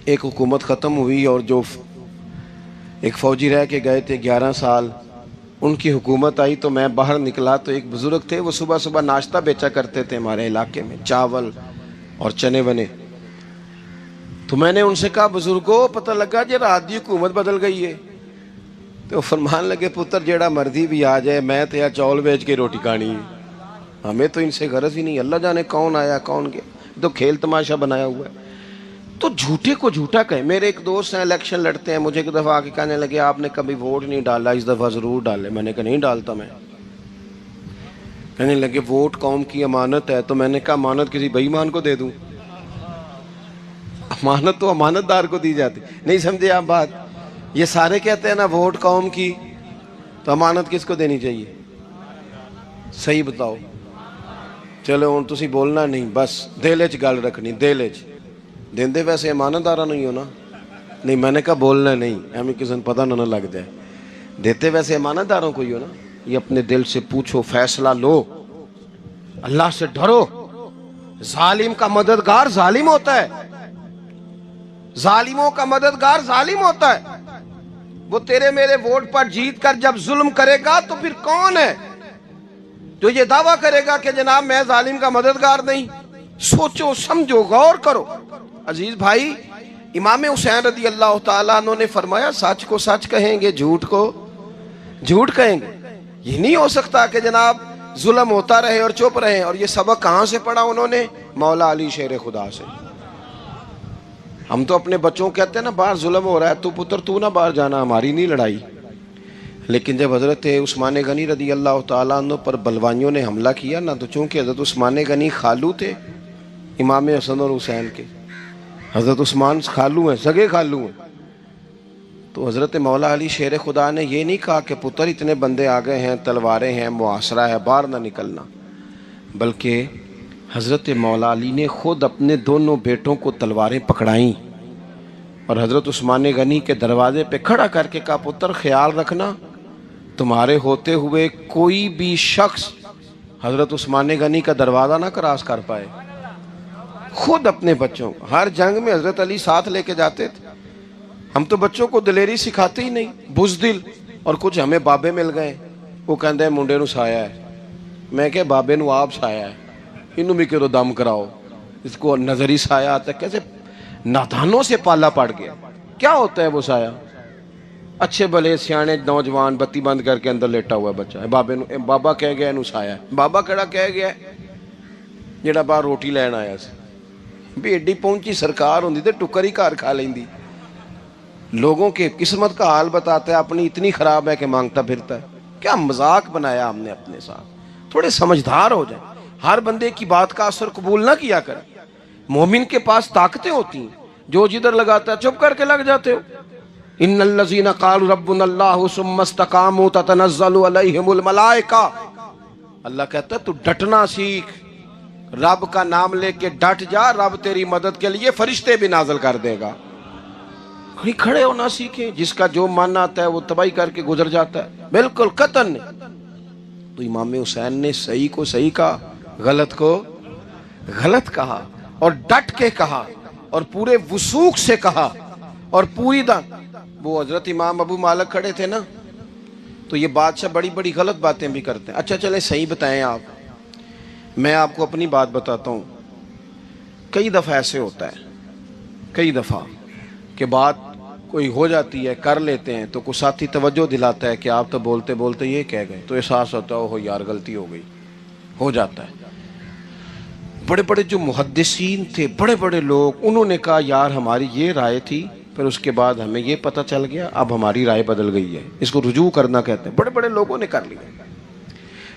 ایک حکومت ختم ہوئی اور جو ایک فوجی رہ کے گئے تھے 11 سال، ان کی حکومت آئی تو میں باہر نکلا تو ایک بزرگ تھے، وہ صبح صبح ناشتہ بیچا کرتے تھے ہمارے علاقے میں، چاول اور چنے ونے۔ تو میں نے ان سے کہا بزرگوں پتہ لگا جی رات دی حکومت بدل گئی ہے۔ تو فرمان لگے پتر جیڑا مرضی بھی آ جائے، میں تو یا چاول بیچ کے روٹی کھانی ہے، ہمیں تو ان سے غرض ہی نہیں۔ اللہ جانے کون آیا کون گیا، تو کھیل تماشا بنایا ہوا ہے۔ تو جھوٹے کو جھوٹا کہیں۔ میرے ایک دوست ہیں الیکشن لڑتے ہیں، مجھے ایک دفعہ آ کے کہنے لگے آپ نے کبھی ووٹ نہیں ڈالا، اس دفعہ ضرور ڈالے۔ میں نے کہا نہیں ڈالتا میں۔ کہنے لگے ووٹ قوم کی امانت ہے، تو میں نے کہا امانت کسی بے ایمان کو دے دوں؟ امانت تو امانت دار کو دی جاتی۔ نہیں سمجھے آپ بات؟ یہ سارے کہتے ہیں نا ووٹ قوم کی، تو امانت کس کو دینی چاہیے؟ صحیح بتاؤ۔ چلو ہوں تسی بولنا نہیں، بس دل چ گل رکھنی، دل چ دیندے ویسے امانت دارا نہیں ہونا۔ نہیں میں نے کہا بولنا نہیں، ہمیں کسی نے پتہ نہ لگ جائے۔ دیتے ویسے امانت داروں کو ہی ہو نا۔ یہ اپنے دل سے پوچھو، فیصلہ لو، اللہ سے ڈرو۔ ظالم کا مددگار ظالم ہوتا ہے، ظالموں کا مددگار ظالم ہوتا ہے۔ وہ تیرے میرے ووٹ پر جیت کر جب ظلم کرے گا تو پھر کون ہے جو یہ دعویٰ کرے گا کہ جناب میں ظالم کا مددگار نہیں؟ سوچو سمجھو غور کرو۔ عزیز بھائی، امام حسین رضی اللہ تعالیٰ عنہ نے فرمایا سچ کو سچ کہیں گے، جھوٹ کو جھوٹ کہیں گے۔ یہ نہیں ہو سکتا کہ جناب ظلم ہوتا رہے اور چپ رہے۔ اور یہ سبق کہاں سے پڑھا انہوں نے؟ مولا علی شیر خدا سے۔ ہم تو اپنے بچوں کہتے ہیں نا باہر ظلم ہو رہا ہے، تو پتر تو نہ باہر جانا، ہماری نہیں لڑائی۔ لیکن جب حضرت عثمان غنی رضی اللہ تعالیٰ عنہ پر بلوائیوں نے حملہ کیا نا، تو چونکہ حضرت عثمان غنی خالو تھے امام حسن اور حسین کے، حضرت عثمان خالو ہیں، سگے خالو ہیں، تو حضرت مولا علی شیر خدا نے یہ نہیں کہا کہ پتر اتنے بندے آ گئے ہیں، تلواریں ہیں، محاصرہ ہے، باہر نہ نکلنا، بلکہ حضرت مولا علی نے خود اپنے دونوں بیٹوں کو تلواریں پکڑائیں اور حضرت عثمان غنی کے دروازے پہ کھڑا کر کے کہا پتر خیال رکھنا تمہارے ہوتے ہوئے کوئی بھی شخص حضرت عثمان غنی کا دروازہ نہ کراس کر پائے۔ خود اپنے بچوں کو، ہر جنگ میں حضرت علی ساتھ لے کے جاتے تھے۔ ہم تو بچوں کو دلیری سکھاتے ہی نہیں، بزدل۔ اور کچھ ہمیں بابے مل گئے، وہ کہندے ہیں منڈے نو سایا ہے، میں کہ بابے نو آپ سایا ہے، انہوں بھی کرو دم کراؤ، اس کو نظری سایہ آتا ہے۔ کیسے نادانوں سے پالا پڑ گیا۔ کیا ہوتا ہے وہ سایہ؟ اچھے بھلے سیانے نوجوان بتی بند کر کے اندر لیٹا ہوا ہے بچہ، بابا کہہ گیا انہوں سایہ ہے۔ بابا کہڑا کہہ گیا جیڑا باہر روٹی لین آیا سی؟ بھی ایڈی پہنچی سرکار ہوندی تے ٹکر ہی گھر کھا لیندی۔ لوگوں کے قسمت کا حال بتاتا ہے، اپنی اتنی خراب ہے کہ مانگتا پھرتا ہے۔ کیا مذاق بنایا ہم نے اپنے ساتھ۔ تھوڑے سمجھدار ہو جائیں، ہر بندے کی بات کا اثر قبول نہ کیا کریں۔ مومن کے پاس طاقتیں ہوتی ہیں، جو جدھر لگاتا ہے چپ کر کے لگ جاتے ہو۔ ان الذین قالوا ربنا اللہ ثم استقاموا تتنزل علیہم الملائکہ، اللہ کہتا ہے تو ڈٹنا سیکھ، رب کا نام لے کے ڈٹ جا، رب تیری مدد کے لیے فرشتے بھی نازل کر دے گا۔ کھڑے ہونا سیکھیں، جس کا جو مان آتا ہے وہ تباہی کر کے گزر جاتا ہے، بالکل قطعاً نہیں۔ تو امام حسین نے صحیح کو صحیح کہا، غلط کو غلط کہا، اور ڈٹ کے کہا، اور پورے وثوق سے کہا، اور پوری وہ حضرت امام ابو مالک کھڑے تھے نا، تو یہ بادشاہ بڑی بڑی غلط باتیں بھی کرتے ہیں۔ اچھا چلیں صحیح بتائیں آپ، میں آپ کو اپنی بات بتاتا ہوں۔ کئی دفعہ ایسے ہوتا ہے، کئی دفعہ کہ بات کوئی ہو جاتی ہے، کر لیتے ہیں، تو کوئی ساتھی توجہ دلاتا ہے کہ آپ تو بولتے بولتے یہ کہہ گئے، تو احساس ہوتا ہے اوہ یار غلطی ہو گئی، ہو جاتا ہے۔ بڑے بڑے جو محدثین تھے، بڑے بڑے لوگ، انہوں نے کہا یار ہماری یہ رائے تھی، پھر اس کے بعد ہمیں یہ پتہ چل گیا، اب ہماری رائے بدل گئی ہے، اس کو رجوع کرنا کہتے ہیں۔ بڑے بڑے لوگوں نے کر لیا۔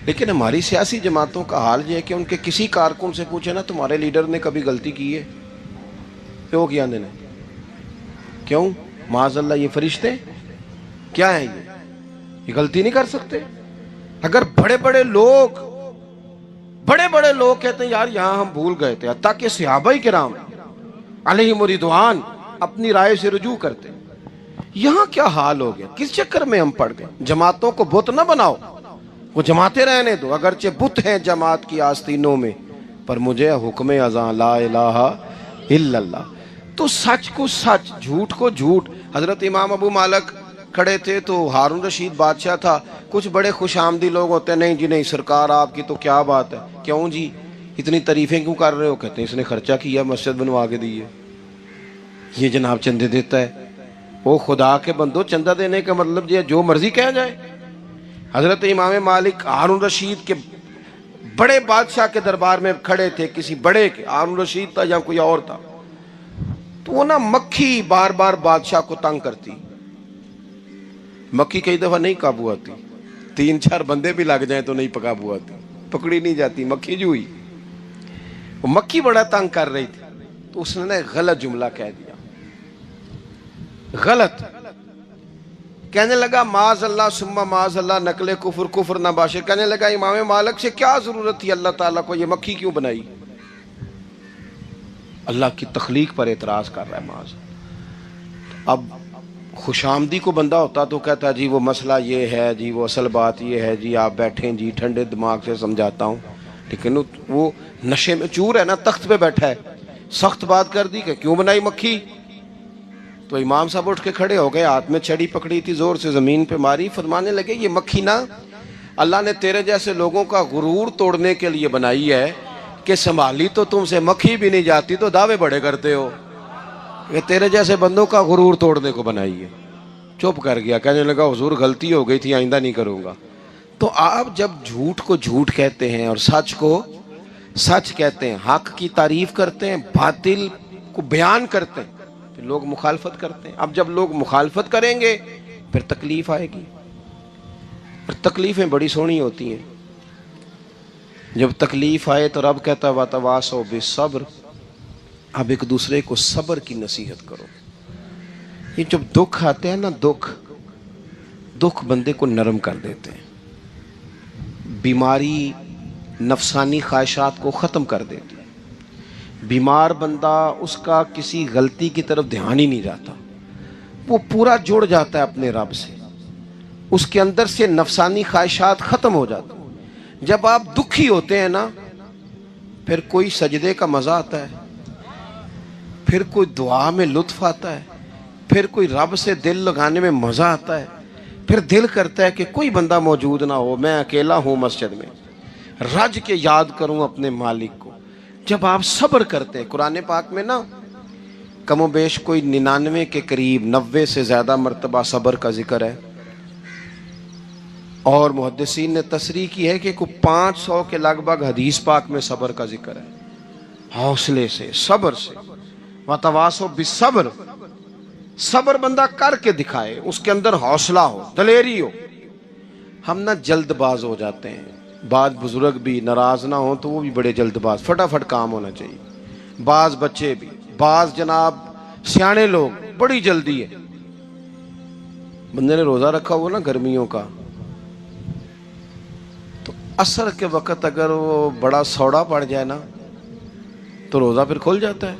لیکن ہماری سیاسی جماعتوں کا حال یہ ہے کہ ان کے کسی کارکن سے پوچھے نا تمہارے لیڈر نے کبھی غلطی کی ہے؟ کیوں کیا نے؟ کیوں؟ معاذ اللہ یہ فرشتے کیا ہیں؟ یہ غلطی نہیں کر سکتے؟ اگر بڑے بڑے لوگ کہتے ہیں یار یہاں ہم بھول گئے تھے، حتیٰ کہ صحابہ کرام علیہم رضوان اپنی رائے سے رجوع کرتے، یہاں کیا حال ہو گیا؟ کس چکر میں ہم پڑ گئے؟ جماعتوں کو بت نہ بناؤ، وہ جماعتیں رہنے دو، اگرچہ بت ہیں جماعت کی آستینوں میں، پر مجھے حکم اذاں لا الہ الا اللہ۔ تو سچ کو سچ، جھوٹ کو جھوٹ۔ حضرت امام ابو مالک کھڑے تھے تو ہارون رشید بادشاہ تھا، کچھ بڑے خوش آمدی لوگ ہوتے ہیں، نہیں جی نہیں سرکار آپ کی تو کیا بات ہے، کیوں جی اتنی تعریفیں کیوں کر رہے ہو؟ کہتے ہیں اس نے خرچہ کیا، مسجد بنوا کے دی ہے، یہ جناب چندے دیتا ہے۔ وہ خدا کے بندو، چندہ دینے کا مطلب یہ جو مرضی کہا جائے۔ حضرت امام مالک ہارون رشید کے بڑے بادشاہ کے دربار میں کھڑے تھے، کسی بڑے کے، ہارون رشید تھا یا کوئی اور تھا، تو وہ نا مکھی بار بار بادشاہ کو تنگ کرتی۔ مکھی کئی دفعہ نہیں قابو آتی، 3-4 بندے بھی لگ جائیں تو نہیں قابو آتی، پکڑی نہیں جاتی، مکھی جو ہوئی۔ وہ مکھی بڑا تنگ کر رہی تھی، تو اس نے غلط جملہ کہہ دیا، غلط کہنے لگا معاذ اللہ ثم معاذ اللہ، نقل کفر کفر نہ باشر۔ کہنے لگا امام مالک سے کیا ضرورت تھی اللہ تعالیٰ کو یہ مکھی کیوں بنائی؟ اللہ کی تخلیق پر اعتراض کر رہا ہے معاذ۔ اب خوش آمدی کو بندہ ہوتا تو کہتا جی وہ مسئلہ یہ ہے جی، وہ اصل بات یہ ہے جی، آپ بیٹھیں جی، ٹھنڈے دماغ سے سمجھاتا ہوں۔ لیکن وہ نشے میں چور ہے نا، تخت پہ بیٹھا ہے، سخت بات کر دی کہ کیوں بنائی مکھی؟ تو امام صاحب اٹھ کے کھڑے ہو گئے، ہاتھ میں چھڑی پکڑی تھی، زور سے زمین پہ ماری، فرمانے لگے یہ مکھی نا اللہ نے تیرے جیسے لوگوں کا غرور توڑنے کے لیے بنائی ہے کہ سنبھالی تو تم سے مکھی بھی نہیں جاتی تو دعوے بڑے کرتے ہو، کہ تیرے جیسے بندوں کا غرور توڑنے کو بنائی ہے۔ چپ کر گیا، کہنے لگا حضور غلطی ہو گئی تھی، آئندہ نہیں کروں گا۔ تو آپ جب جھوٹ کو جھوٹ کہتے ہیں اور سچ کو سچ کہتے ہیں، حق کی تعریف کرتے ہیں، باطل کو بیان کرتے ہیں، پھر لوگ مخالفت کرتے ہیں۔ اب جب لوگ مخالفت کریں گے پھر تکلیف آئے گی، اور تکلیفیں بڑی سونی ہوتی ہیں۔ جب تکلیف آئے تو رب کہتا وَتَوَاصَوْا بِالصَّبْرِ، اب ایک دوسرے کو صبر کی نصیحت کرو۔ یہ جب دکھ آتے ہیں نا، دکھ بندے کو نرم کر دیتے ہیں، بیماری نفسانی خواہشات کو ختم کر دیتی ہے۔ بیمار بندہ، اس کا کسی غلطی کی طرف دھیان ہی نہیں جاتا، وہ پورا جڑ جاتا ہے اپنے رب سے، اس کے اندر سے نفسانی خواہشات ختم ہو جاتی۔ جب آپ دکھی ہوتے ہیں نا، پھر کوئی سجدے کا مزہ آتا ہے، پھر کوئی دعا میں لطف آتا ہے، پھر کوئی رب سے دل لگانے میں مزہ آتا ہے، پھر دل کرتا ہے کہ کوئی بندہ موجود نہ ہو، میں اکیلا ہوں مسجد میں، رج کے یاد کروں اپنے مالک کو۔ جب آپ صبر کرتے ہیں، قرآن پاک میں نا کم و بیش کوئی 99 کے قریب، 90 سے زیادہ مرتبہ صبر کا ذکر ہے، اور محدثین نے تصریح کی ہے کہ کوئی 500 کے لگ بھگ حدیث پاک میں صبر کا ذکر ہے، حوصلے سے، صبر سے۔ وَتَوَاصَوْا بِالصَّبْرِ، صبر بندہ کر کے دکھائے، اس کے اندر حوصلہ ہو، دلیری ہو۔ ہم نہ جلد باز ہو جاتے ہیں، بعض بزرگ بھی ناراض نہ ہوں تو وہ بھی بڑے جلد باز، فٹافٹ کام ہونا چاہیے۔ بعض بچے بھی، بعض جناب سیانے لوگ، بڑی جلدی ہے۔ بندے نے روزہ رکھا ہوا نا گرمیوں کا، تو عصر کے وقت اگر وہ بڑا سوڑا پڑ جائے نا تو روزہ پھر کھل جاتا ہے.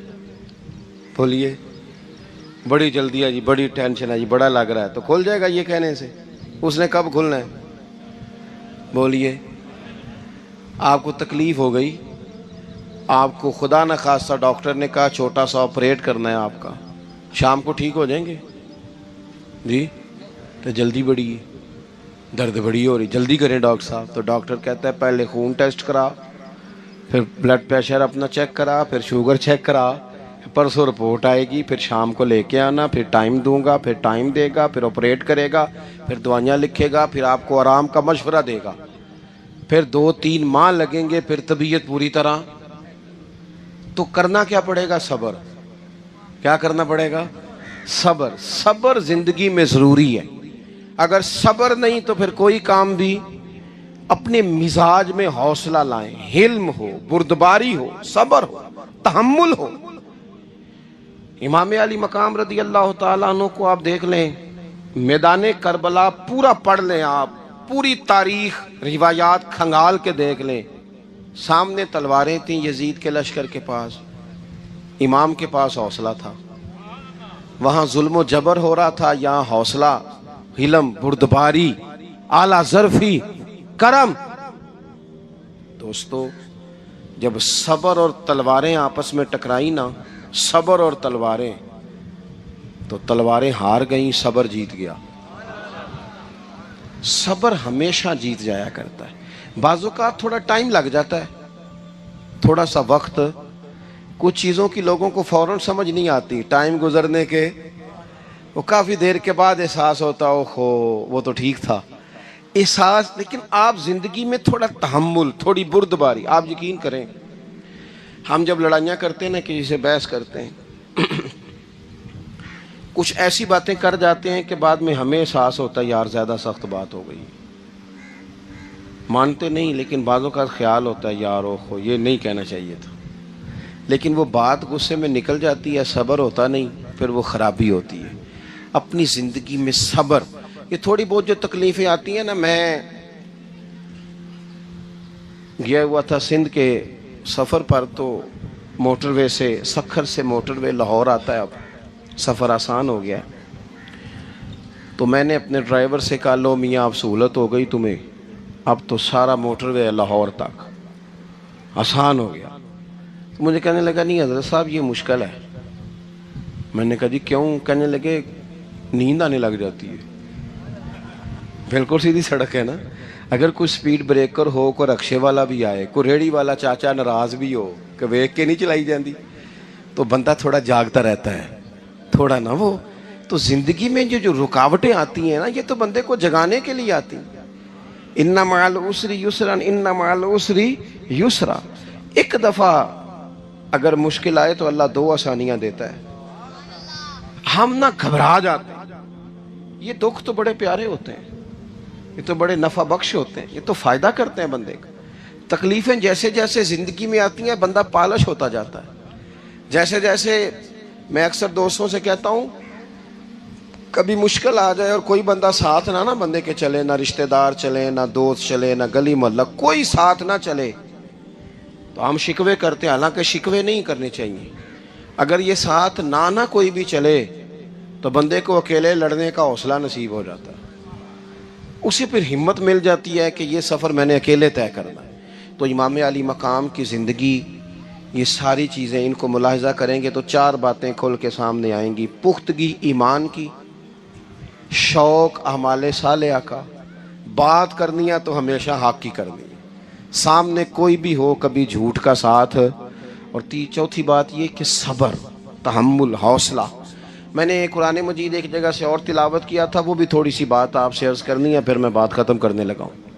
بولیے بڑی جلدی ہے جی, بڑی ٹینشن ہے جی, بڑا لگ رہا ہے, تو کھل جائے گا یہ کہنے سے. اس نے کب کھلنا ہے؟ بولیے آپ کو تکلیف ہو گئی, آپ کو خدا نہ خواستہ ڈاکٹر نے کہا چھوٹا سا آپریٹ کرنا ہے آپ کا, شام کو ٹھیک ہو جائیں گے جی؟ تو جلدی بڑی ہے, درد بڑی ہو رہی, جلدی کریں ڈاکٹر صاحب. تو ڈاکٹر کہتا ہے پہلے خون ٹیسٹ کرا, پھر بلڈ پریشر اپنا چیک کرا, پھر شوگر چیک کرا, پرسوں رپورٹ آئے گی, پھر شام کو لے کے آنا, پھر ٹائم دوں گا, پھر ٹائم دے گا, پھر آپریٹ کرے گا, پھر دوائیاں لکھے گا, پھر آپ کو آرام کا مشورہ دے گا, پھر 2-3 ماہ لگیں گے, پھر طبیعت پوری طرح. تو کرنا کیا پڑے گا؟ صبر. کیا کرنا پڑے گا؟ صبر. صبر زندگی میں ضروری ہے. اگر صبر نہیں تو پھر کوئی کام بھی. اپنے مزاج میں حوصلہ لائیں, حلم ہو, بردباری ہو, صبر ہو, تحمل ہو. امام علی مقام رضی اللہ تعالیٰ عنہ کو آپ دیکھ لیں, میدان کربلا پورا پڑھ لیں آپ, پوری تاریخ روایات کھنگال کے دیکھ لیں. سامنے تلواریں تھیں یزید کے لشکر کے پاس, امام کے پاس حوصلہ تھا. وہاں ظلم و جبر ہو رہا تھا, یہاں حوصلہ, حلم, بردباری, اعلیٰ ظرفی, کرم. دوستو جب صبر اور تلواریں آپس میں ٹکرائی نا, صبر اور تلواریں, تو تلواریں ہار گئیں, صبر جیت گیا. صبر ہمیشہ جیت جایا کرتا ہے. بعض اوقات تھوڑا ٹائم لگ جاتا ہے, تھوڑا سا وقت. کچھ چیزوں کی لوگوں کو فوراً سمجھ نہیں آتی, ٹائم گزرنے کے وہ کافی دیر کے بعد احساس ہوتا ہے, اوہو وہ تو ٹھیک تھا احساس. لیکن آپ زندگی میں تھوڑا تحمل, تھوڑی بردباری. آپ یقین کریں ہم جب لڑائیاں کرتے ہیں نا, کسی سے بحث کرتے ہیں, کچھ ایسی باتیں کر جاتے ہیں کہ بعد میں ہمیں احساس ہوتا ہے یار زیادہ سخت بات ہو گئی. مانتے نہیں, لیکن بعضوں کا خیال ہوتا ہے یار اوہو یہ نہیں کہنا چاہیے تھا. لیکن وہ بات غصے میں نکل جاتی ہے, صبر ہوتا نہیں, پھر وہ خرابی ہوتی ہے. اپنی زندگی میں صبر. یہ تھوڑی بہت جو تکلیفیں آتی ہیں نا, میں گیا ہوا تھا سندھ کے سفر پر, تو موٹر وے سے, سکھر سے موٹر وے لاہور آتا ہے, اب سفر آسان ہو گیا. تو میں نے اپنے ڈرائیور سے کہا لو میاں اب سہولت ہو گئی تمہیں, اب تو سارا موٹر وے لاہور تک آسان ہو گیا. تو مجھے کہنے لگا نہیں حضرت صاحب یہ مشکل ہے. میں نے کہا جی کیوں؟ کہنے لگے نیند آنے لگ جاتی ہے. بالکل سیدھی سڑک ہے نا, اگر کوئی سپیڈ بریکر ہو, کوئی رکشے والا بھی آئے, کوئی ریڑھی والا چاچا ناراض بھی ہو کہ ویک کے نہیں چلائی جاندی, تو بندہ تھوڑا جاگتا رہتا ہے, تھوڑا نا وہ. تو زندگی میں جو رکاوٹیں آتی ہیں نا, یہ تو بندے کو جگانے کے لیے آتی ہیں. ان مع العسر یسرا, ان مع العسر یسرا. ایک دفعہ اگر مشکل آئے تو اللہ 2 آسانیاں دیتا ہے. ہم نہ گھبرا جاتے ہیں. یہ دکھ تو بڑے پیارے ہوتے ہیں, یہ تو بڑے نفع بخش ہوتے ہیں, یہ تو فائدہ کرتے ہیں بندے کا. تکلیفیں جیسے جیسے زندگی میں آتی ہیں بندہ پالش ہوتا جاتا ہے. جیسے جیسے میں اکثر دوستوں سے کہتا ہوں, کبھی مشکل آ جائے اور کوئی بندہ ساتھ نہ بندے کے چلے, نہ رشتہ دار چلے, نہ دوست چلے, نہ گلی محلہ, کوئی ساتھ نہ چلے, تو ہم شکوے کرتے ہیں. حالانکہ شکوے نہیں کرنے چاہیے. اگر یہ ساتھ نہ کوئی بھی چلے تو بندے کو اکیلے لڑنے کا حوصلہ نصیب ہو جاتا ہے. اسے پھر ہمت مل جاتی ہے کہ یہ سفر میں نے اکیلے طے کرنا ہے. تو امام علی مقام کی زندگی, یہ ساری چیزیں ان کو ملاحظہ کریں گے تو 4 باتیں کھل کے سامنے آئیں گی. پختگی ایمان کی, شوق اعمال صالحہ کا, بات کرنی ہے تو ہمیشہ حق کی کرنی ہے, سامنے کوئی بھی ہو کبھی جھوٹ کا ساتھ, اور چوتھی بات یہ کہ صبر, تحمل, حوصلہ. میں نے قرآن مجید ایک جگہ سے اور تلاوت کیا تھا, وہ بھی تھوڑی سی بات آپ سے عرض کرنی ہے, پھر میں بات ختم کرنے لگا ہوں.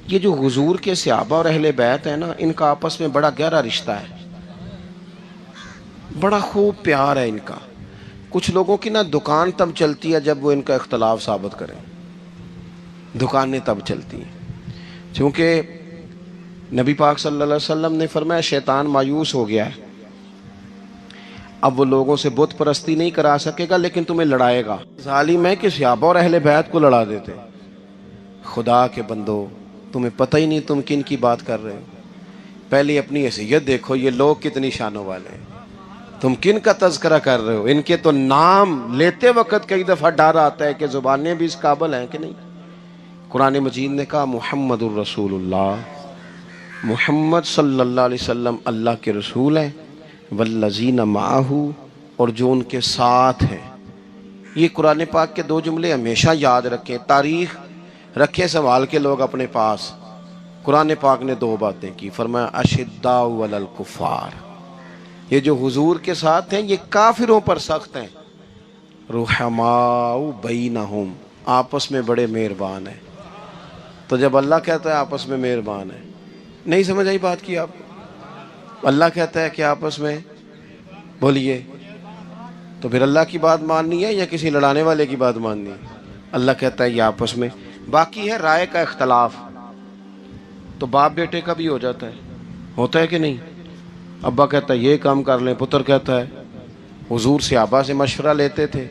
یہ جو حضور کے صحابہ اور اہل بیت ہیں نا, ان کا آپس میں بڑا گہرا رشتہ ہے, بڑا خوب پیار ہے ان کا. کچھ لوگوں کی نا دکان تب چلتی ہے جب وہ ان کا اختلاف ثابت کریں, دکانیں تب چلتی ہیں. چونکہ نبی پاک صلی اللہ علیہ وسلم نے فرمایا شیطان مایوس ہو گیا ہے, اب وہ لوگوں سے بت پرستی نہیں کرا سکے گا, لیکن تمہیں لڑائے گا. ظالم ہے کہ صحابہ اور اہل بیت کو لڑا دیتے. خدا کے بندو, تمہیں پتہ ہی نہیں تم کن کی بات کر رہے ہو. پہلے اپنی حیثیت دیکھو, یہ لوگ کتنی شانوں والے ہیں, تم کن کا تذکرہ کر رہے ہو؟ ان کے تو نام لیتے وقت کئی دفعہ ڈر آتا ہے کہ زبانیں بھی اس قابل ہیں کہ نہیں. قرآن مجید نے کہا محمد الرسول اللہ, محمد صلی اللہ علیہ وسلم اللہ کے رسول ہیں, والذین معہ, اور جو ان کے ساتھ ہیں. یہ قرآن پاک کے دو جملے ہمیشہ یاد رکھیں, تاریخ رکھیں سنبھال کے لوگ اپنے پاس. قرآن پاک نے دو باتیں کی, فرمایا اشداء علی الکفار, یہ جو حضور کے ساتھ ہیں یہ کافروں پر سخت ہیں, رحماء بینہم, آپس میں بڑے مہربان ہیں. تو جب اللہ کہتا ہے آپس میں مہربان ہے, نہیں سمجھ آئی بات کی آپ؟ اللہ کہتا ہے کہ آپس میں بولیے, تو پھر اللہ کی بات ماننی ہے یا کسی لڑانے والے کی بات ماننی ہے؟ اللہ کہتا ہے یہ آپس میں. باقی ہے رائے کا اختلاف, تو باپ بیٹے کا بھی ہو جاتا ہے, ہوتا ہے کہ نہیں؟ ابا کہتا ہے یہ کام کر لیں, پتر کہتا ہے. حضور صحابہ سے مشورہ لیتے تھے,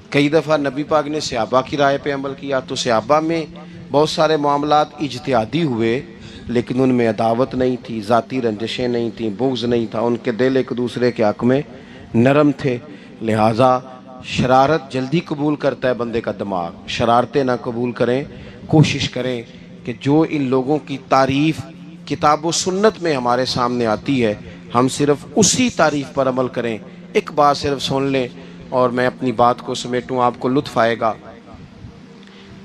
کئی دفعہ نبی پاک نے صحابہ کی رائے پہ عمل کیا, تو صحابہ میں بہت سارے معاملات اجتہادی ہوئے, لیکن ان میں عداوت نہیں تھی, ذاتی رنجشیں نہیں تھیں, بغض نہیں تھا, ان کے دل ایک دوسرے کے حق میں نرم تھے. لہٰذا شرارت جلدی قبول کرتا ہے بندے کا دماغ, شرارتیں نہ قبول کریں. کوشش کریں کہ جو ان لوگوں کی تعریف کتاب و سنت میں ہمارے سامنے آتی ہے, ہم صرف اسی تعریف پر عمل کریں. ایک بات صرف سن لیں اور میں اپنی بات کو سمیٹوں, آپ کو لطف آئے گا.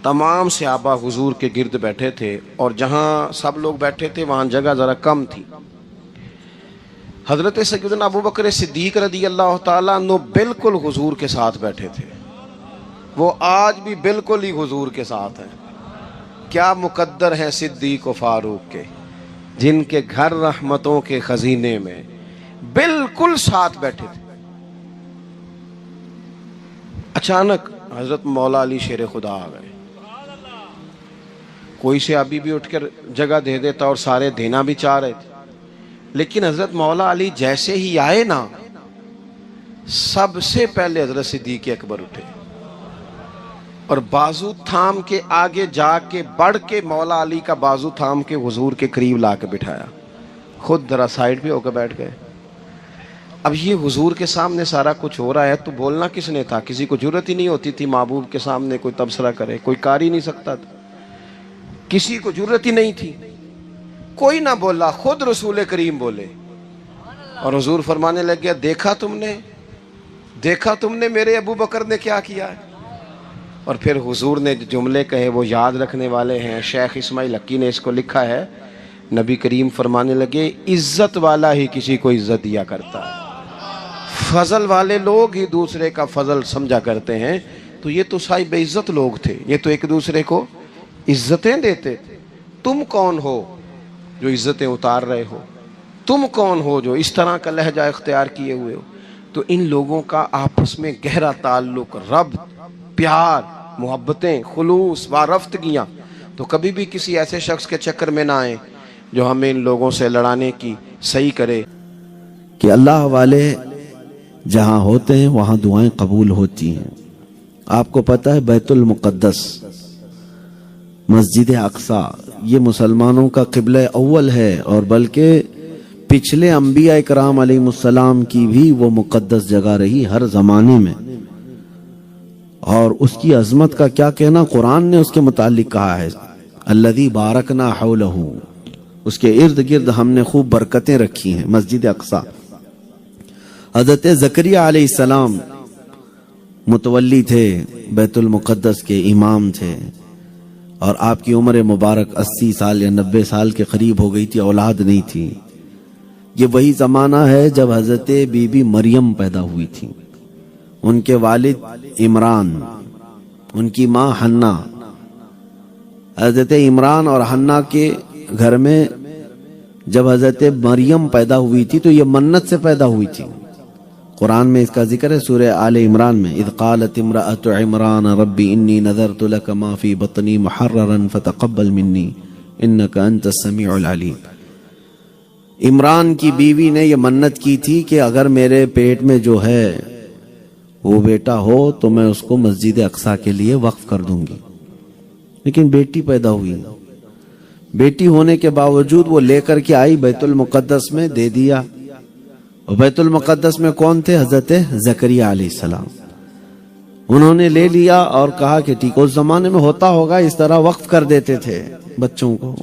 تمام صحابہ حضور کے گرد بیٹھے تھے, اور جہاں سب لوگ بیٹھے تھے وہاں جگہ ذرا کم تھی. حضرت سیدنا ابو بکر صدیق رضی اللہ تعالیٰ عنہ بالکل حضور کے ساتھ بیٹھے تھے, وہ آج بھی بالکل ہی حضور کے ساتھ ہیں. کیا مقدر ہیں صدیق و فاروق کے, جن کے گھر رحمتوں کے خزینے میں بالکل ساتھ بیٹھے تھے. اچانک حضرت مولا علی شیر خدا آ گئے. کوئی صحابی بھی اٹھ کر جگہ دے دیتا اور سارے دینا بھی چاہ رہے تھے, لیکن حضرت مولا علی جیسے ہی آئے نا, سب سے پہلے حضرت صدیق اکبر اٹھے اور بازو تھام کے آگے جا کے بڑھ کے مولا علی کا بازو تھام کے حضور کے قریب لا کے بٹھایا, خود ذرا سائڈ پہ ہو کے بیٹھ گئے. اب یہ حضور کے سامنے سارا کچھ ہو رہا ہے, تو بولنا کس نے تھا؟ کسی کو ضرورت ہی نہیں ہوتی تھی محبوب کے سامنے کوئی تبصرہ کرے, کوئی کر ہی نہیں سکتا تھا, کسی کو ضرورت ہی نہیں تھی. کوئی نہ بولا, خود رسول کریم بولے, اور حضور فرمانے لگ گیا دیکھا تم نے میرے ابو بکر نے کیا کیا ہے. اور پھر حضور نے جو جملے کہے وہ یاد رکھنے والے ہیں. شیخ اسماعیل حقی نے اس کو لکھا ہے, نبی کریم فرمانے لگے عزت والا ہی کسی کو عزت دیا کرتا ہے, فضل والے لوگ ہی دوسرے کا فضل سمجھا کرتے ہیں. تو یہ تو صاحب عزت لوگ تھے, یہ تو ایک دوسرے کو عزتیں دیتے تھے. تم کون ہو جو عزتیں اتار رہے ہو؟ تم کون ہو جو اس طرح کا لہجہ اختیار کیے ہوئے ہو؟ تو ان لوگوں کا آپس میں گہرا تعلق, ربط, پیار, محبتیں, خلوص, وارفتگیاں. تو کبھی بھی کسی ایسے شخص کے چکر میں نہ آئیں جو ہمیں ان لوگوں سے لڑانے کی صحیح کرے. کہ اللہ والے جہاں ہوتے ہیں وہاں دعائیں قبول ہوتی ہیں. آپ کو پتہ ہے بیت المقدس, مسجد اقصی, یہ مسلمانوں کا قبلہ اول ہے, اور بلکہ پچھلے انبیاء اکرام علیہ السلام کی بھی وہ مقدس جگہ رہی ہر زمانے میں. اور اس کی عظمت کا کیا کہنا, قرآن نے اس کے متعلق کہا ہے الذی بارکنا حولہ, اس کے ارد گرد ہم نے خوب برکتیں رکھی ہیں. مسجد اقصی, حضرت زکریا علیہ السلام متولی تھے, بیت المقدس کے امام تھے, اور آپ کی عمر مبارک 80 سال یا 90 سال کے قریب ہو گئی تھی, اولاد نہیں تھی. یہ وہی زمانہ ہے جب حضرت بی بی مریم پیدا ہوئی تھی. ان کے والد عمران, ان کی ماں حنا. حضرت عمران اور حنا کے گھر میں جب حضرت مریم پیدا ہوئی تھی تو یہ منت سے پیدا ہوئی تھی. قرآن میں اس کا ذکر ہے سورہ آل عمران میں, اذ قالت امرأۃ عمران ربی انی نذرت لک ما فی بطنی محررا فتقبل منی انک انت السمیع العلیم. عمران کی بیوی نے یہ منت کی تھی کہ اگر میرے پیٹ میں جو ہے وہ بیٹا ہو تو میں اس کو مسجد اقصی کے لیے وقف کر دوں گی. لیکن بیٹی پیدا ہوئی, بیٹی ہونے کے باوجود وہ لے کر کے آئی بیت المقدس میں دے دیا. اور بیت المقدس میں کون تھے؟ حضرت زکریہ علیہ السلام. انہوں نے لے لیا اور کہا کہ ٹھیک. اس زمانے میں ہوتا ہوگا اس طرح وقف کر دیتے تھے بچوں کو.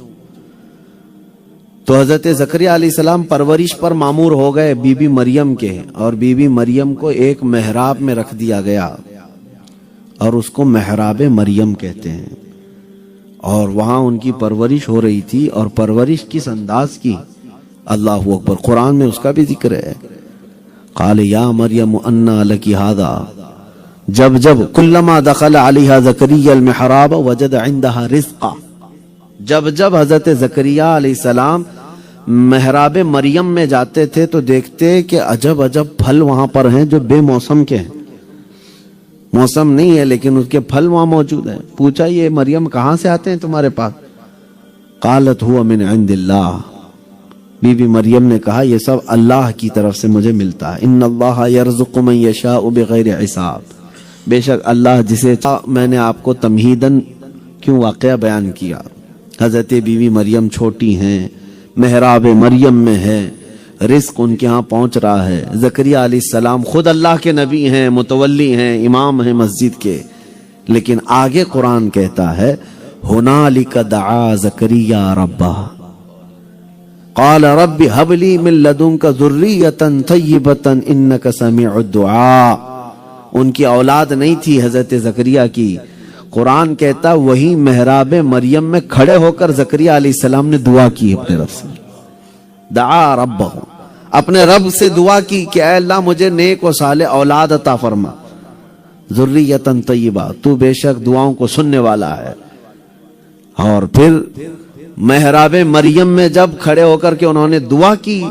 تو حضرت زکریہ علیہ السلام پرورش پر مامور ہو گئے بی بی مریم کے، اور بی بی مریم کو ایک محراب میں رکھ دیا گیا اور اس کو محراب مریم کہتے ہیں. اور وہاں ان کی پرورش ہو رہی تھی. اور پرورش کس انداز کی؟ اللہ اکبر. قرآن میں اس کا بھی ذکر ہے. قال یا مریم انا لکی ھذا، جب کلما دخل علیہا زکریا المحراب وجد عندها رزقا. جب حضرت زکریہ علیہ السلام محراب مریم میں جاتے تھے تو دیکھتے کہ عجب پھل وہاں پر ہیں جو بے موسم کے ہیں. موسم نہیں ہے لیکن اس کے پھل وہاں موجود ہیں. پوچھا یہ مریم کہاں سے آتے ہیں تمہارے پاس؟ قالت هو من عند اللہ. بی بی مریم نے کہا یہ سب اللہ کی طرف سے مجھے ملتا ہے. ان اللہ یرزق من یشاء بغیر حساب. بے شک اللہ جسے میں نے آپ کو تمہیداً کیوں واقعہ بیان کیا. حضرت بی بی مریم چھوٹی ہیں، محراب مریم میں ہے، رزق ان کے ہاں پہنچ رہا ہے. زکریہ علیہ السلام خود اللہ کے نبی ہیں، متولی ہیں، امام ہیں مسجد کے. لیکن آگے قرآن کہتا ہے ہنالک دعا زکریہ ربہ قال رب هب لي من لدنك ذرية طيبة انك سميع الدعاء. ان کی اولاد نہیں تھی حضرت زکریہ کی. قرآن کہتا وہی محراب مریم میں کھڑے ہو کر زکریہ علیہ السلام نے دعا کی اپنے رب سے. دعا ربہ، اپنے رب سے دعا کی کہ اے اللہ مجھے نیک و صالح اولاد عطا فرما. ذریۃ طیبہ، تو بے شک دعاؤں کو سننے والا ہے. اور پھر محراب مریم میں جب کھڑے ہو کر کے انہوں نے دعا کی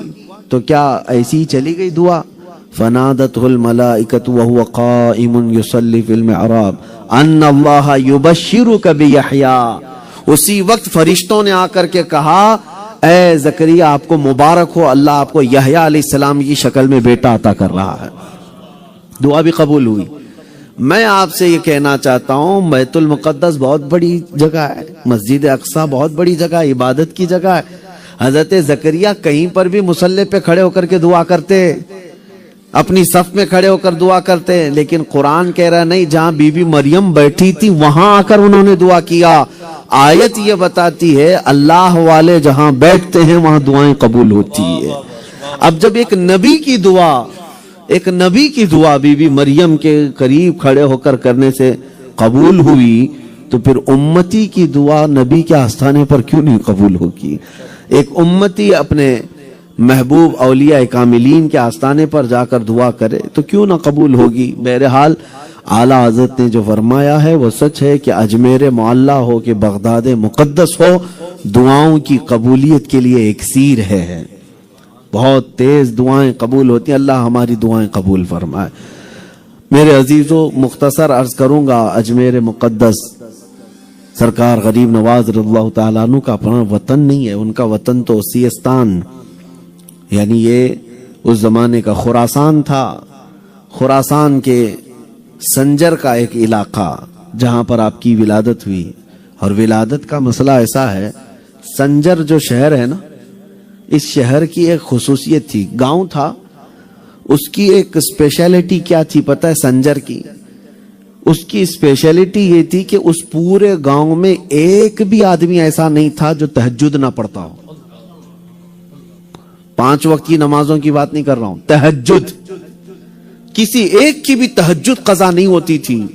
تو کیا ایسی ہی چلی گئی دعا؟ فنادته الملائکۃ وهو قائم یصلی فی المحراب ان اللہ یبشرک بیحییٰ. اسی وقت فرشتوں نے آ کر کے کہا اے زکریہ آپ کو مبارک ہو، اللہ آپ کو یحییٰ علیہ السلام کی شکل میں بیٹا عطا کر رہا ہے. دعا بھی قبول ہوئی. میں آپ سے یہ کہنا چاہتا ہوں بیت المقدس بہت بڑی جگہ ہے، مسجد اقصی بہت بڑی جگہ، عبادت کی جگہ ہے. حضرت زکریہ کہیں پر بھی مصلی پہ کھڑے ہو کر کے دعا کرتے، اپنی صف میں کھڑے ہو کر دعا کرتے. لیکن قرآن کہہ رہا نہیں، جہاں بی بی مریم بیٹھی تھی وہاں آ کر انہوں نے دعا کیا. آیت یہ بتاتی ہے اللہ والے جہاں بیٹھتے ہیں وہاں دعائیں قبول ہوتی ہے. اب جب ایک نبی کی دعا بی بی مریم کے قریب کھڑے ہو کر کرنے سے قبول ہوئی تو پھر امتی کی دعا نبی کے آستانے پر کیوں نہیں قبول ہوگی؟ ایک امتی اپنے محبوب اولیاء کاملین کے آستانے پر جا کر دعا کرے تو کیوں نہ قبول ہوگی؟ بہرحال اعلیٰ حضرت نے جو فرمایا ہے وہ سچ ہے کہ اجمیر معلیٰ ہو کہ بغداد مقدس ہو، دعاؤں کی قبولیت کے لیے اکسیر ہے. بہت تیز دعائیں قبول ہوتی ہیں. اللہ ہماری دعائیں قبول فرمائے. میرے عزیزو مختصر عرض کروں گا، اجمیر مقدس سرکار غریب نواز رضی اللہ تعالیٰ عنہ کا اپنا وطن نہیں ہے. ان کا وطن تو سیستان، یعنی یہ اس زمانے کا خراسان تھا. خراسان کے سنجر کا ایک علاقہ جہاں پر آپ کی ولادت ہوئی. اور ولادت کا مسئلہ ایسا ہے، سنجر جو شہر ہے نا، اس شہر کی ایک خصوصیت تھی. گاؤں تھا، اس کی ایک اسپیشلٹی کیا تھی پتہ ہے سنجر کی؟ اس کی اسپیشلٹی یہ تھی کہ اس پورے گاؤں میں ایک بھی آدمی ایسا نہیں تھا جو تہجد نہ پڑھتا ہو. 5 وقت کی نمازوں کی بات نہیں کر رہا ہوں، تہجد. کسی ایک کی بھی تہجد قضا نہیں ہوتی تھی.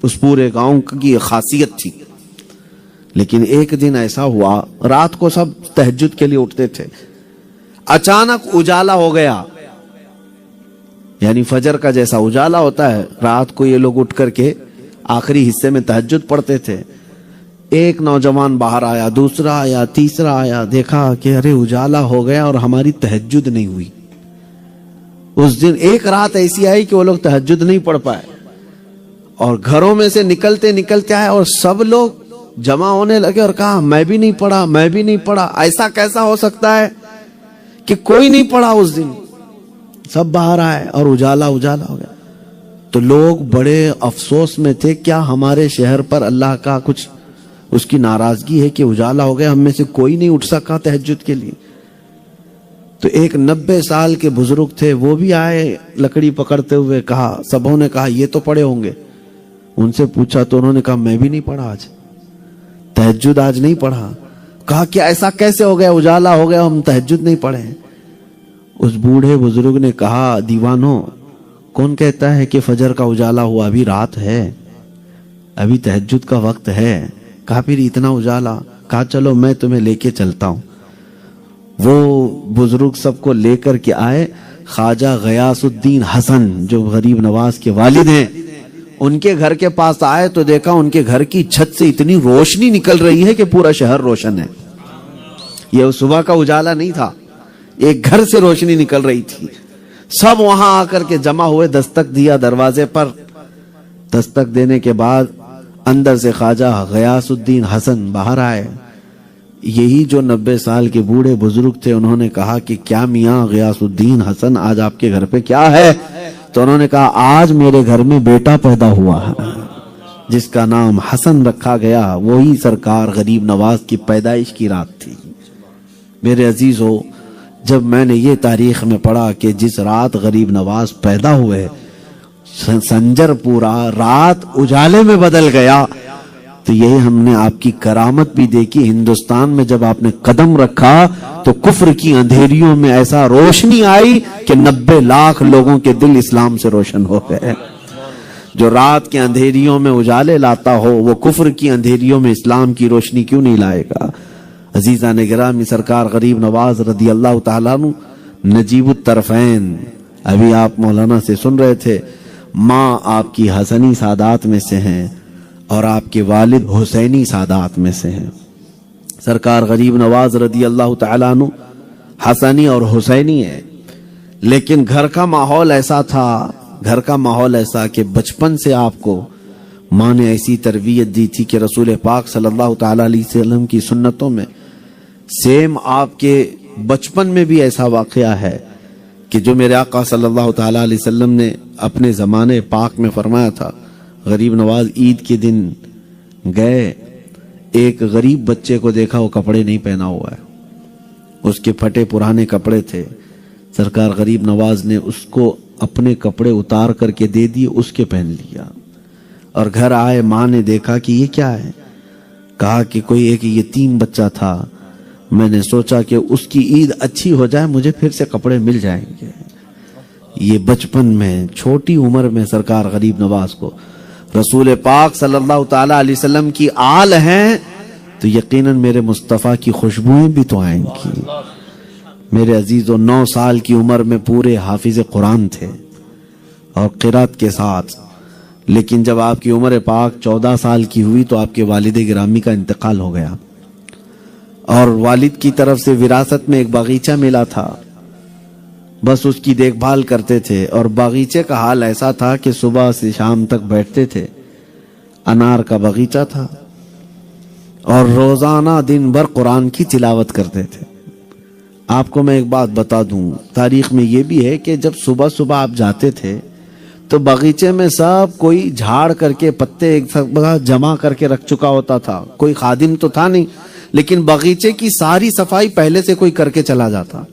اس پورے گاؤں کی خاصیت تھی. لیکن ایک دن ایسا ہوا، رات کو سب تہجد کے لیے اٹھتے تھے، اچانک اجالا ہو گیا. یعنی فجر کا جیسا اجالا ہوتا ہے، رات کو یہ لوگ اٹھ کر کے آخری حصے میں تہجد پڑھتے تھے. ایک نوجوان باہر آیا، دوسرا آیا، تیسرا آیا، دیکھا کہ ارے اجالا ہو گیا اور ہماری تہجد نہیں ہوئی. اس دن ایک رات ایسی آئی کہ وہ لوگ تہجد نہیں پڑھ پائے، اور گھروں میں سے نکلتے آئے اور سب لوگ جمع ہونے لگے اور کہا میں بھی نہیں پڑھا. ایسا کیسا ہو سکتا ہے کہ کوئی نہیں پڑھا اس دن؟ سب باہر آئے اور اجالا ہو گیا. تو لوگ بڑے افسوس میں تھے، کیا ہمارے شہر پر اللہ کا کچھ اس کی ناراضگی ہے کہ اجالا ہو گیا, ہم میں سے کوئی نہیں اٹھ سکا تہجد کے لیے. تو ایک 90 سال کے بزرگ تھے, وہ بھی آئے لکڑی پکڑتے ہوئے. کہا, سبوں نے کہا یہ تو پڑھے ہوں گے. ان سے پوچھا تو انہوں نے کہا میں بھی نہیں پڑھا, آج تہجد آج نہیں پڑھا. کہا کہ ایسا کیسے ہو گیا, اجالا ہو گیا, ہم تہجد نہیں پڑھے. اس بوڑھے بزرگ نے کہا, دیوانوں, کون کہتا ہے کہ فجر کا اجالا ہوا؟ ابھی رات ہے, ابھی تہجد کا وقت ہے. کہا پھر اتنا اجالا؟ کہا چلو میں تمہیں لے کے چلتا ہوں. وہ بزرگ سب کو لے کر کے آئے. خواجہ غیاث الدین حسن جو غریب نواز کے والد ہیں, ان کے گھر کے پاس آئے تو دیکھا ان کے گھر کی چھت سے اتنی روشنی نکل رہی ہے کہ پورا شہر روشن ہے. یہ صبح کا اجالا نہیں تھا, ایک گھر سے روشنی نکل رہی تھی. سب وہاں آ کر کے جمع ہوئے, دستک دیا دروازے پر. دستک دینے کے بعد اندر سے خواجہ غیاث الدین حسن باہر آئے. یہی جو 90 سال کے بوڑھے بزرگ تھے, انہوں نے کہا کہ کیا میاں غیاث الدین حسن, آج آپ کے گھر پہ کیا ہے؟ تو انہوں نے کہا آج میرے گھر میں بیٹا پیدا ہوا ہے جس کا نام حسن رکھا گیا. وہی سرکار غریب نواز کی پیدائش کی رات تھی. میرے عزیزو, جب میں نے یہ تاریخ میں پڑھا کہ جس رات غریب نواز پیدا ہوئے, سنجر پورا رات اجالے میں بدل گیا, تو یہ ہم نے آپ کی کرامت بھی دیکھی. ہندوستان میں جب آپ نے قدم رکھا تو کفر کی اندھیریوں میں ایسا روشنی آئی کہ 90 لاکھ لوگوں کے دل اسلام سے روشن ہو گئے. جو رات کے اندھیریوں میں اجالے لاتا ہو, وہ کفر کی اندھیریوں میں اسلام کی روشنی کیوں نہیں لائے گا؟ عزیزان گرامی, سرکار غریب نواز رضی اللہ تعالیٰ عنہ نجیب الطرفین, ابھی آپ مولانا سے سن رہے تھے, ماں آپ کی حسنی سادات میں سے ہیں اور آپ کے والد حسینی سادات میں سے ہیں. سرکار غریب نواز رضی اللہ تعالیٰ عنہ حسنی اور حسینی ہے, لیکن گھر کا ماحول ایسا تھا, گھر کا ماحول ایسا کہ بچپن سے آپ کو ماں نے ایسی تربیت دی تھی کہ رسول پاک صلی اللہ تعالیٰ علیہ وسلم کی سنتوں میں سیم آپ کے بچپن میں بھی ایسا واقعہ ہے کہ جو میرے آقا صلی اللہ تعالیٰ علیہ وسلم نے اپنے زمانے پاک میں فرمایا تھا. غریب نواز عید کے دن گئے, ایک غریب بچے کو دیکھا, وہ کپڑے نہیں پہنا ہوا ہے, اس کے پھٹے پرانے کپڑے تھے. سرکار غریب نواز نے اس کو اپنے کپڑے اتار کر کے دے دیے, اس کے پہن لیا. اور گھر آئے, ماں نے دیکھا کہ یہ کیا ہے, کہا کہ کوئی ایک یتیم بچہ تھا, میں نے سوچا کہ اس کی عید اچھی ہو جائے, مجھے پھر سے کپڑے مل جائیں گے. یہ بچپن میں, چھوٹی عمر میں سرکار غریب نواز کو رسول پاک صلی اللہ تعالیٰ علیہ وسلم کی آل ہیں, تو یقیناً میرے مصطفیٰ کی خوشبوئیں بھی تو آئیں گی. میرے عزیزو, 9 سال کی عمر میں پورے حافظ قرآن تھے اور قرات کے ساتھ, لیکن جب آپ کی عمر پاک 14 سال کی ہوئی تو آپ کے والد گرامی کا انتقال ہو گیا, اور والد کی طرف سے وراثت میں ایک باغیچہ ملا تھا, بس اس کی دیکھ بھال کرتے تھے. اور باغیچے کا حال ایسا تھا کہ صبح سے شام تک بیٹھتے تھے, انار کا باغیچہ تھا, اور روزانہ دن بھر قرآن کی تلاوت کرتے تھے. آپ کو میں ایک بات بتا دوں, تاریخ میں یہ بھی ہے کہ جب صبح صبح آپ جاتے تھے تو باغیچے میں سب کوئی جھاڑ کر کے پتے ایک جگہ جمع کر کے رکھ چکا ہوتا تھا. کوئی خادم تو تھا نہیں, لیکن باغیچے کی ساری صفائی پہلے سے کوئی کر کے چلا جاتا.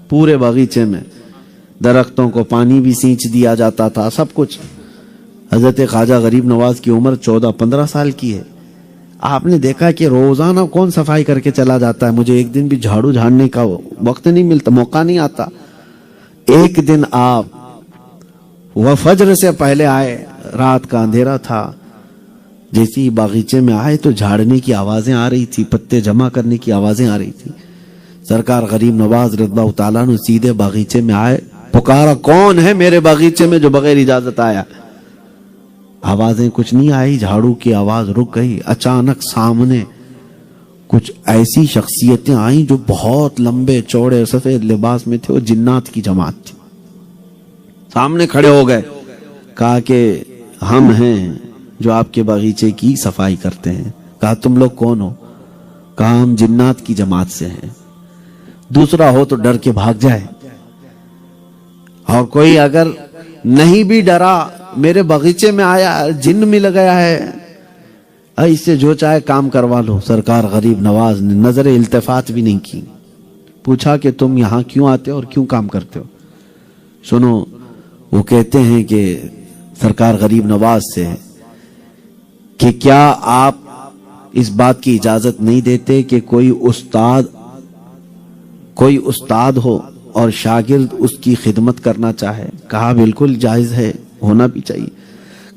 پورے باغیچے میں درختوں کو پانی بھی سینچ دیا جاتا تھا, سب کچھ. حضرت خواجہ غریب نواز کی عمر 14-15 سال کی ہے. آپ نے دیکھا کہ روزانہ کون صفائی کر کے چلا جاتا ہے, مجھے ایک دن بھی جھاڑو جھاڑنے کا وقت نہیں ملتا, موقع نہیں آتا. ایک دن آپ وہ فجر سے پہلے آئے, رات کا اندھیرا تھا, جیسی باغیچے میں آئے تو جھاڑنے کی آوازیں آ رہی تھی, پتے جمع کرنے کی آوازیں آ رہی تھی. سرکار غریب نواز رضی اللہ تعالیٰ نے سیدھے باغیچے میں آئے, پکارا کون ہے میرے باغیچے میں جو بغیر اجازت آیا؟ آوازیں کچھ نہیں آئی, جھاڑو کی آواز رک گئی. اچانک سامنے کچھ ایسی شخصیتیں آئیں جو بہت لمبے چوڑے سفید لباس میں تھے, وہ جنات کی جماعت تھی. سامنے کھڑے ہو گئے, کہا کہ ہم ہیں جو آپ کے باغیچے کی صفائی کرتے ہیں. کہا تم لوگ کون ہو؟ کہا ہم جنات کی جماعت سے ہیں. دوسرا ہو تو ڈر کے بھاگ جائے, اور کوئی اگر نہیں بھی ڈرا, میرے باغیچے میں آیا, جن مل گیا ہے, اس سے جو چاہے کام کروا لو. سرکار غریب نواز نے نظر التفات بھی نہیں کی. پوچھا کہ تم یہاں کیوں آتے ہو اور کیوں کام کرتے ہو؟ سنو، وہ کہتے ہیں کہ سرکار غریب نواز سے کہ کیا آپ اس بات کی اجازت نہیں دیتے کہ کوئی استاد ہو اور شاگرد اس کی خدمت کرنا چاہے؟ کہا بالکل جائز ہے، ہونا بھی چاہیے.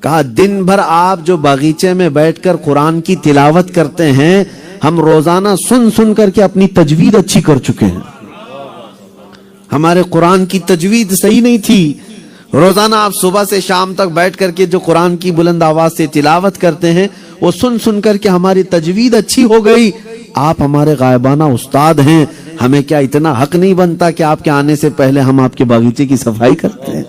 کہا دن بھر آپ جو باغیچے میں بیٹھ کر قرآن کی تلاوت کرتے ہیں، ہم روزانہ سن سن کر کے اپنی تجوید اچھی کر چکے ہیں. ہمارے قرآن کی تجوید صحیح نہیں تھی. روزانہ آپ صبح سے شام تک بیٹھ کر کے جو قرآن کی بلند آواز سے تلاوت کرتے ہیں، وہ سن سن کر کے ہماری تجوید اچھی ہو گئی. آپ ہمارے غائبانہ استاد ہیں، ہمیں کیا اتنا حق نہیں بنتا کہ آپ کے آنے سے پہلے ہم آپ کے باغیچے کی صفائی کرتے ہیں؟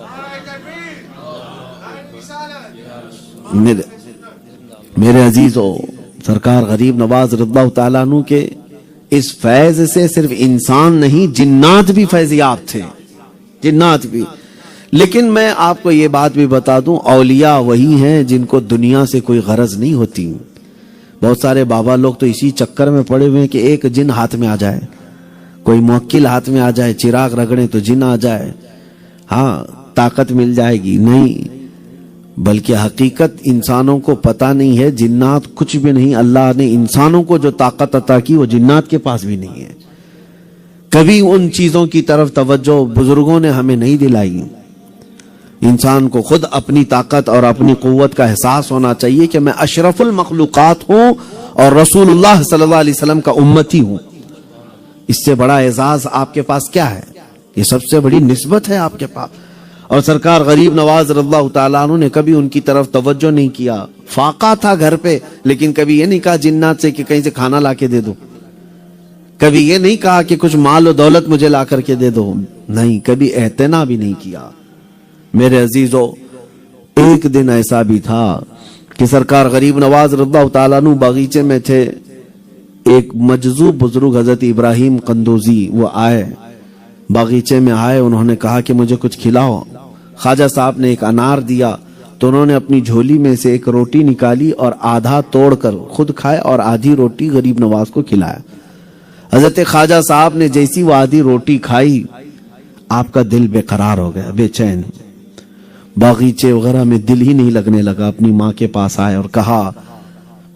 میرے عزیزو، سرکار غریب نواز رضی اللہ تعالیٰ عنہ کے اس فیض سے صرف انسان نہیں، جنات بھی فیضیاب تھے، جنات بھی. لیکن میں آپ کو یہ بات بھی بتا دوں، اولیاء وہی ہیں جن کو دنیا سے کوئی غرض نہیں ہوتی. بہت سارے بابا لوگ تو اسی چکر میں پڑے ہوئے ہیں کہ ایک جن ہاتھ میں آ جائے، کوئی موکل ہاتھ میں آ جائے، چراغ رگڑے تو جن آ جائے، ہاں طاقت مل جائے گی. نہیں، بلکہ حقیقت انسانوں کو پتہ نہیں ہے. جنات کچھ بھی نہیں. اللہ نے انسانوں کو جو طاقت عطا کی وہ جنات کے پاس بھی نہیں ہے. کبھی ان چیزوں کی طرف توجہ بزرگوں نے ہمیں نہیں دلائی. انسان کو خود اپنی طاقت اور اپنی قوت کا احساس ہونا چاہیے کہ میں اشرف المخلوقات ہوں اور رسول اللہ صلی اللہ علیہ وسلم کا امتی ہوں. اس سے بڑا اعزاز آپ کے پاس کیا ہے؟ یہ سب سے بڑی نسبت ہے آپ کے پاس. اور سرکار غریب نواز رضی اللہ تعالیٰ عنہ نے کبھی ان کی طرف توجہ نہیں کیا. فاقہ تھا گھر پہ، لیکن کبھی یہ نہیں کہا جنات سے کہ کہیں سے کھانا لا کے دے دو. کبھی یہ نہیں کہا کہ کچھ مال و دولت مجھے لا کر کے دے دو. نہیں، کبھی اعتنا بھی نہیں کیا. میرے عزیزو، ایک دن ایسا بھی تھا کہ سرکار غریب نواز رضی اللہ تعالیٰ عنہ باغیچے میں تھے. ایک مجذوب بزرگ حضرت ابراہیم قندوزی وہ آئے، باغیچے میں آئے. انہوں نے کہا کہ مجھے کچھ کھلاؤ. خواجہ صاحب نے ایک انار دیا تو انہوں نے اپنی جھولی میں سے ایک روٹی نکالی اور آدھا توڑ کر خود کھائے اور آدھی روٹی غریب نواز کو کھلایا. حضرت خواجہ صاحب نے جیسی وہ آدھی روٹی کھائی، آپ کا دل بے قرار ہو گیا، بے چین. باغیچے وغیرہ میں دل ہی نہیں لگنے لگا. اپنی ماں کے پاس آئے اور کہا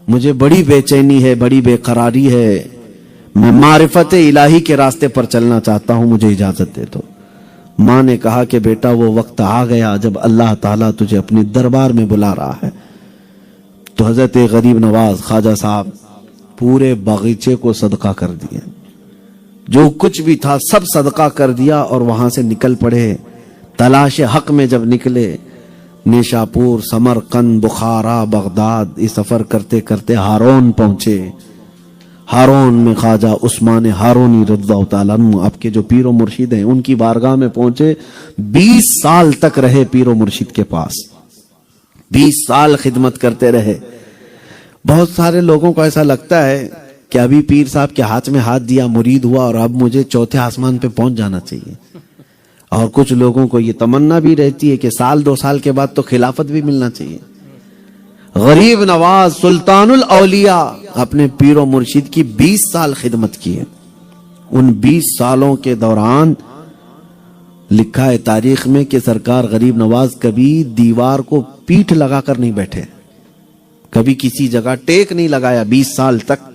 مجھے بڑی بے چینی ہے، بڑی بے قراری ہے، میں معرفت الہی کے راستے پر چلنا چاہتا ہوں، مجھے اجازت دے دو. ماں نے کہا کہ بیٹا وہ وقت آ گیا جب اللہ تعالیٰ تجھے اپنے دربار میں بلا رہا ہے. تو حضرت غریب نواز خواجہ صاحب پورے باغیچے کو صدقہ کر دیا. جو کچھ بھی تھا سب صدقہ کر دیا اور وہاں سے نکل پڑے. تلاش حق میں جب نکلے، نیشاپور، سمرقند، بخارا، بغداد، یہ سفر کرتے کرتے ہارون پہنچے. ہارون میں خواجہ عثمان ہارونی رضی اللہ تعالیٰ عنہ، آپ کے جو پیر و مرشد ہیں، ان کی بارگاہ میں پہنچے. 20 سال تک رہے پیر و مرشد کے پاس، 20 سال خدمت کرتے رہے. بہت سارے لوگوں کو ایسا لگتا ہے کہ ابھی پیر صاحب کے ہاتھ میں ہاتھ دیا، مرید ہوا اور اب مجھے چوتھے آسمان پہ پہنچ جانا چاہیے. اور کچھ لوگوں کو یہ تمنا بھی رہتی ہے کہ سال 2 سال کے بعد تو خلافت بھی ملنا چاہیے. غریب نواز سلطان الاولیاء اپنے پیر و مرشد کی 20 سال خدمت کی ہے. ان 20 سالوں کے دوران لکھا ہے تاریخ میں کہ سرکار غریب نواز کبھی دیوار کو پیٹھ لگا کر نہیں بیٹھے، کبھی کسی جگہ ٹیک نہیں لگایا 20 سال تک.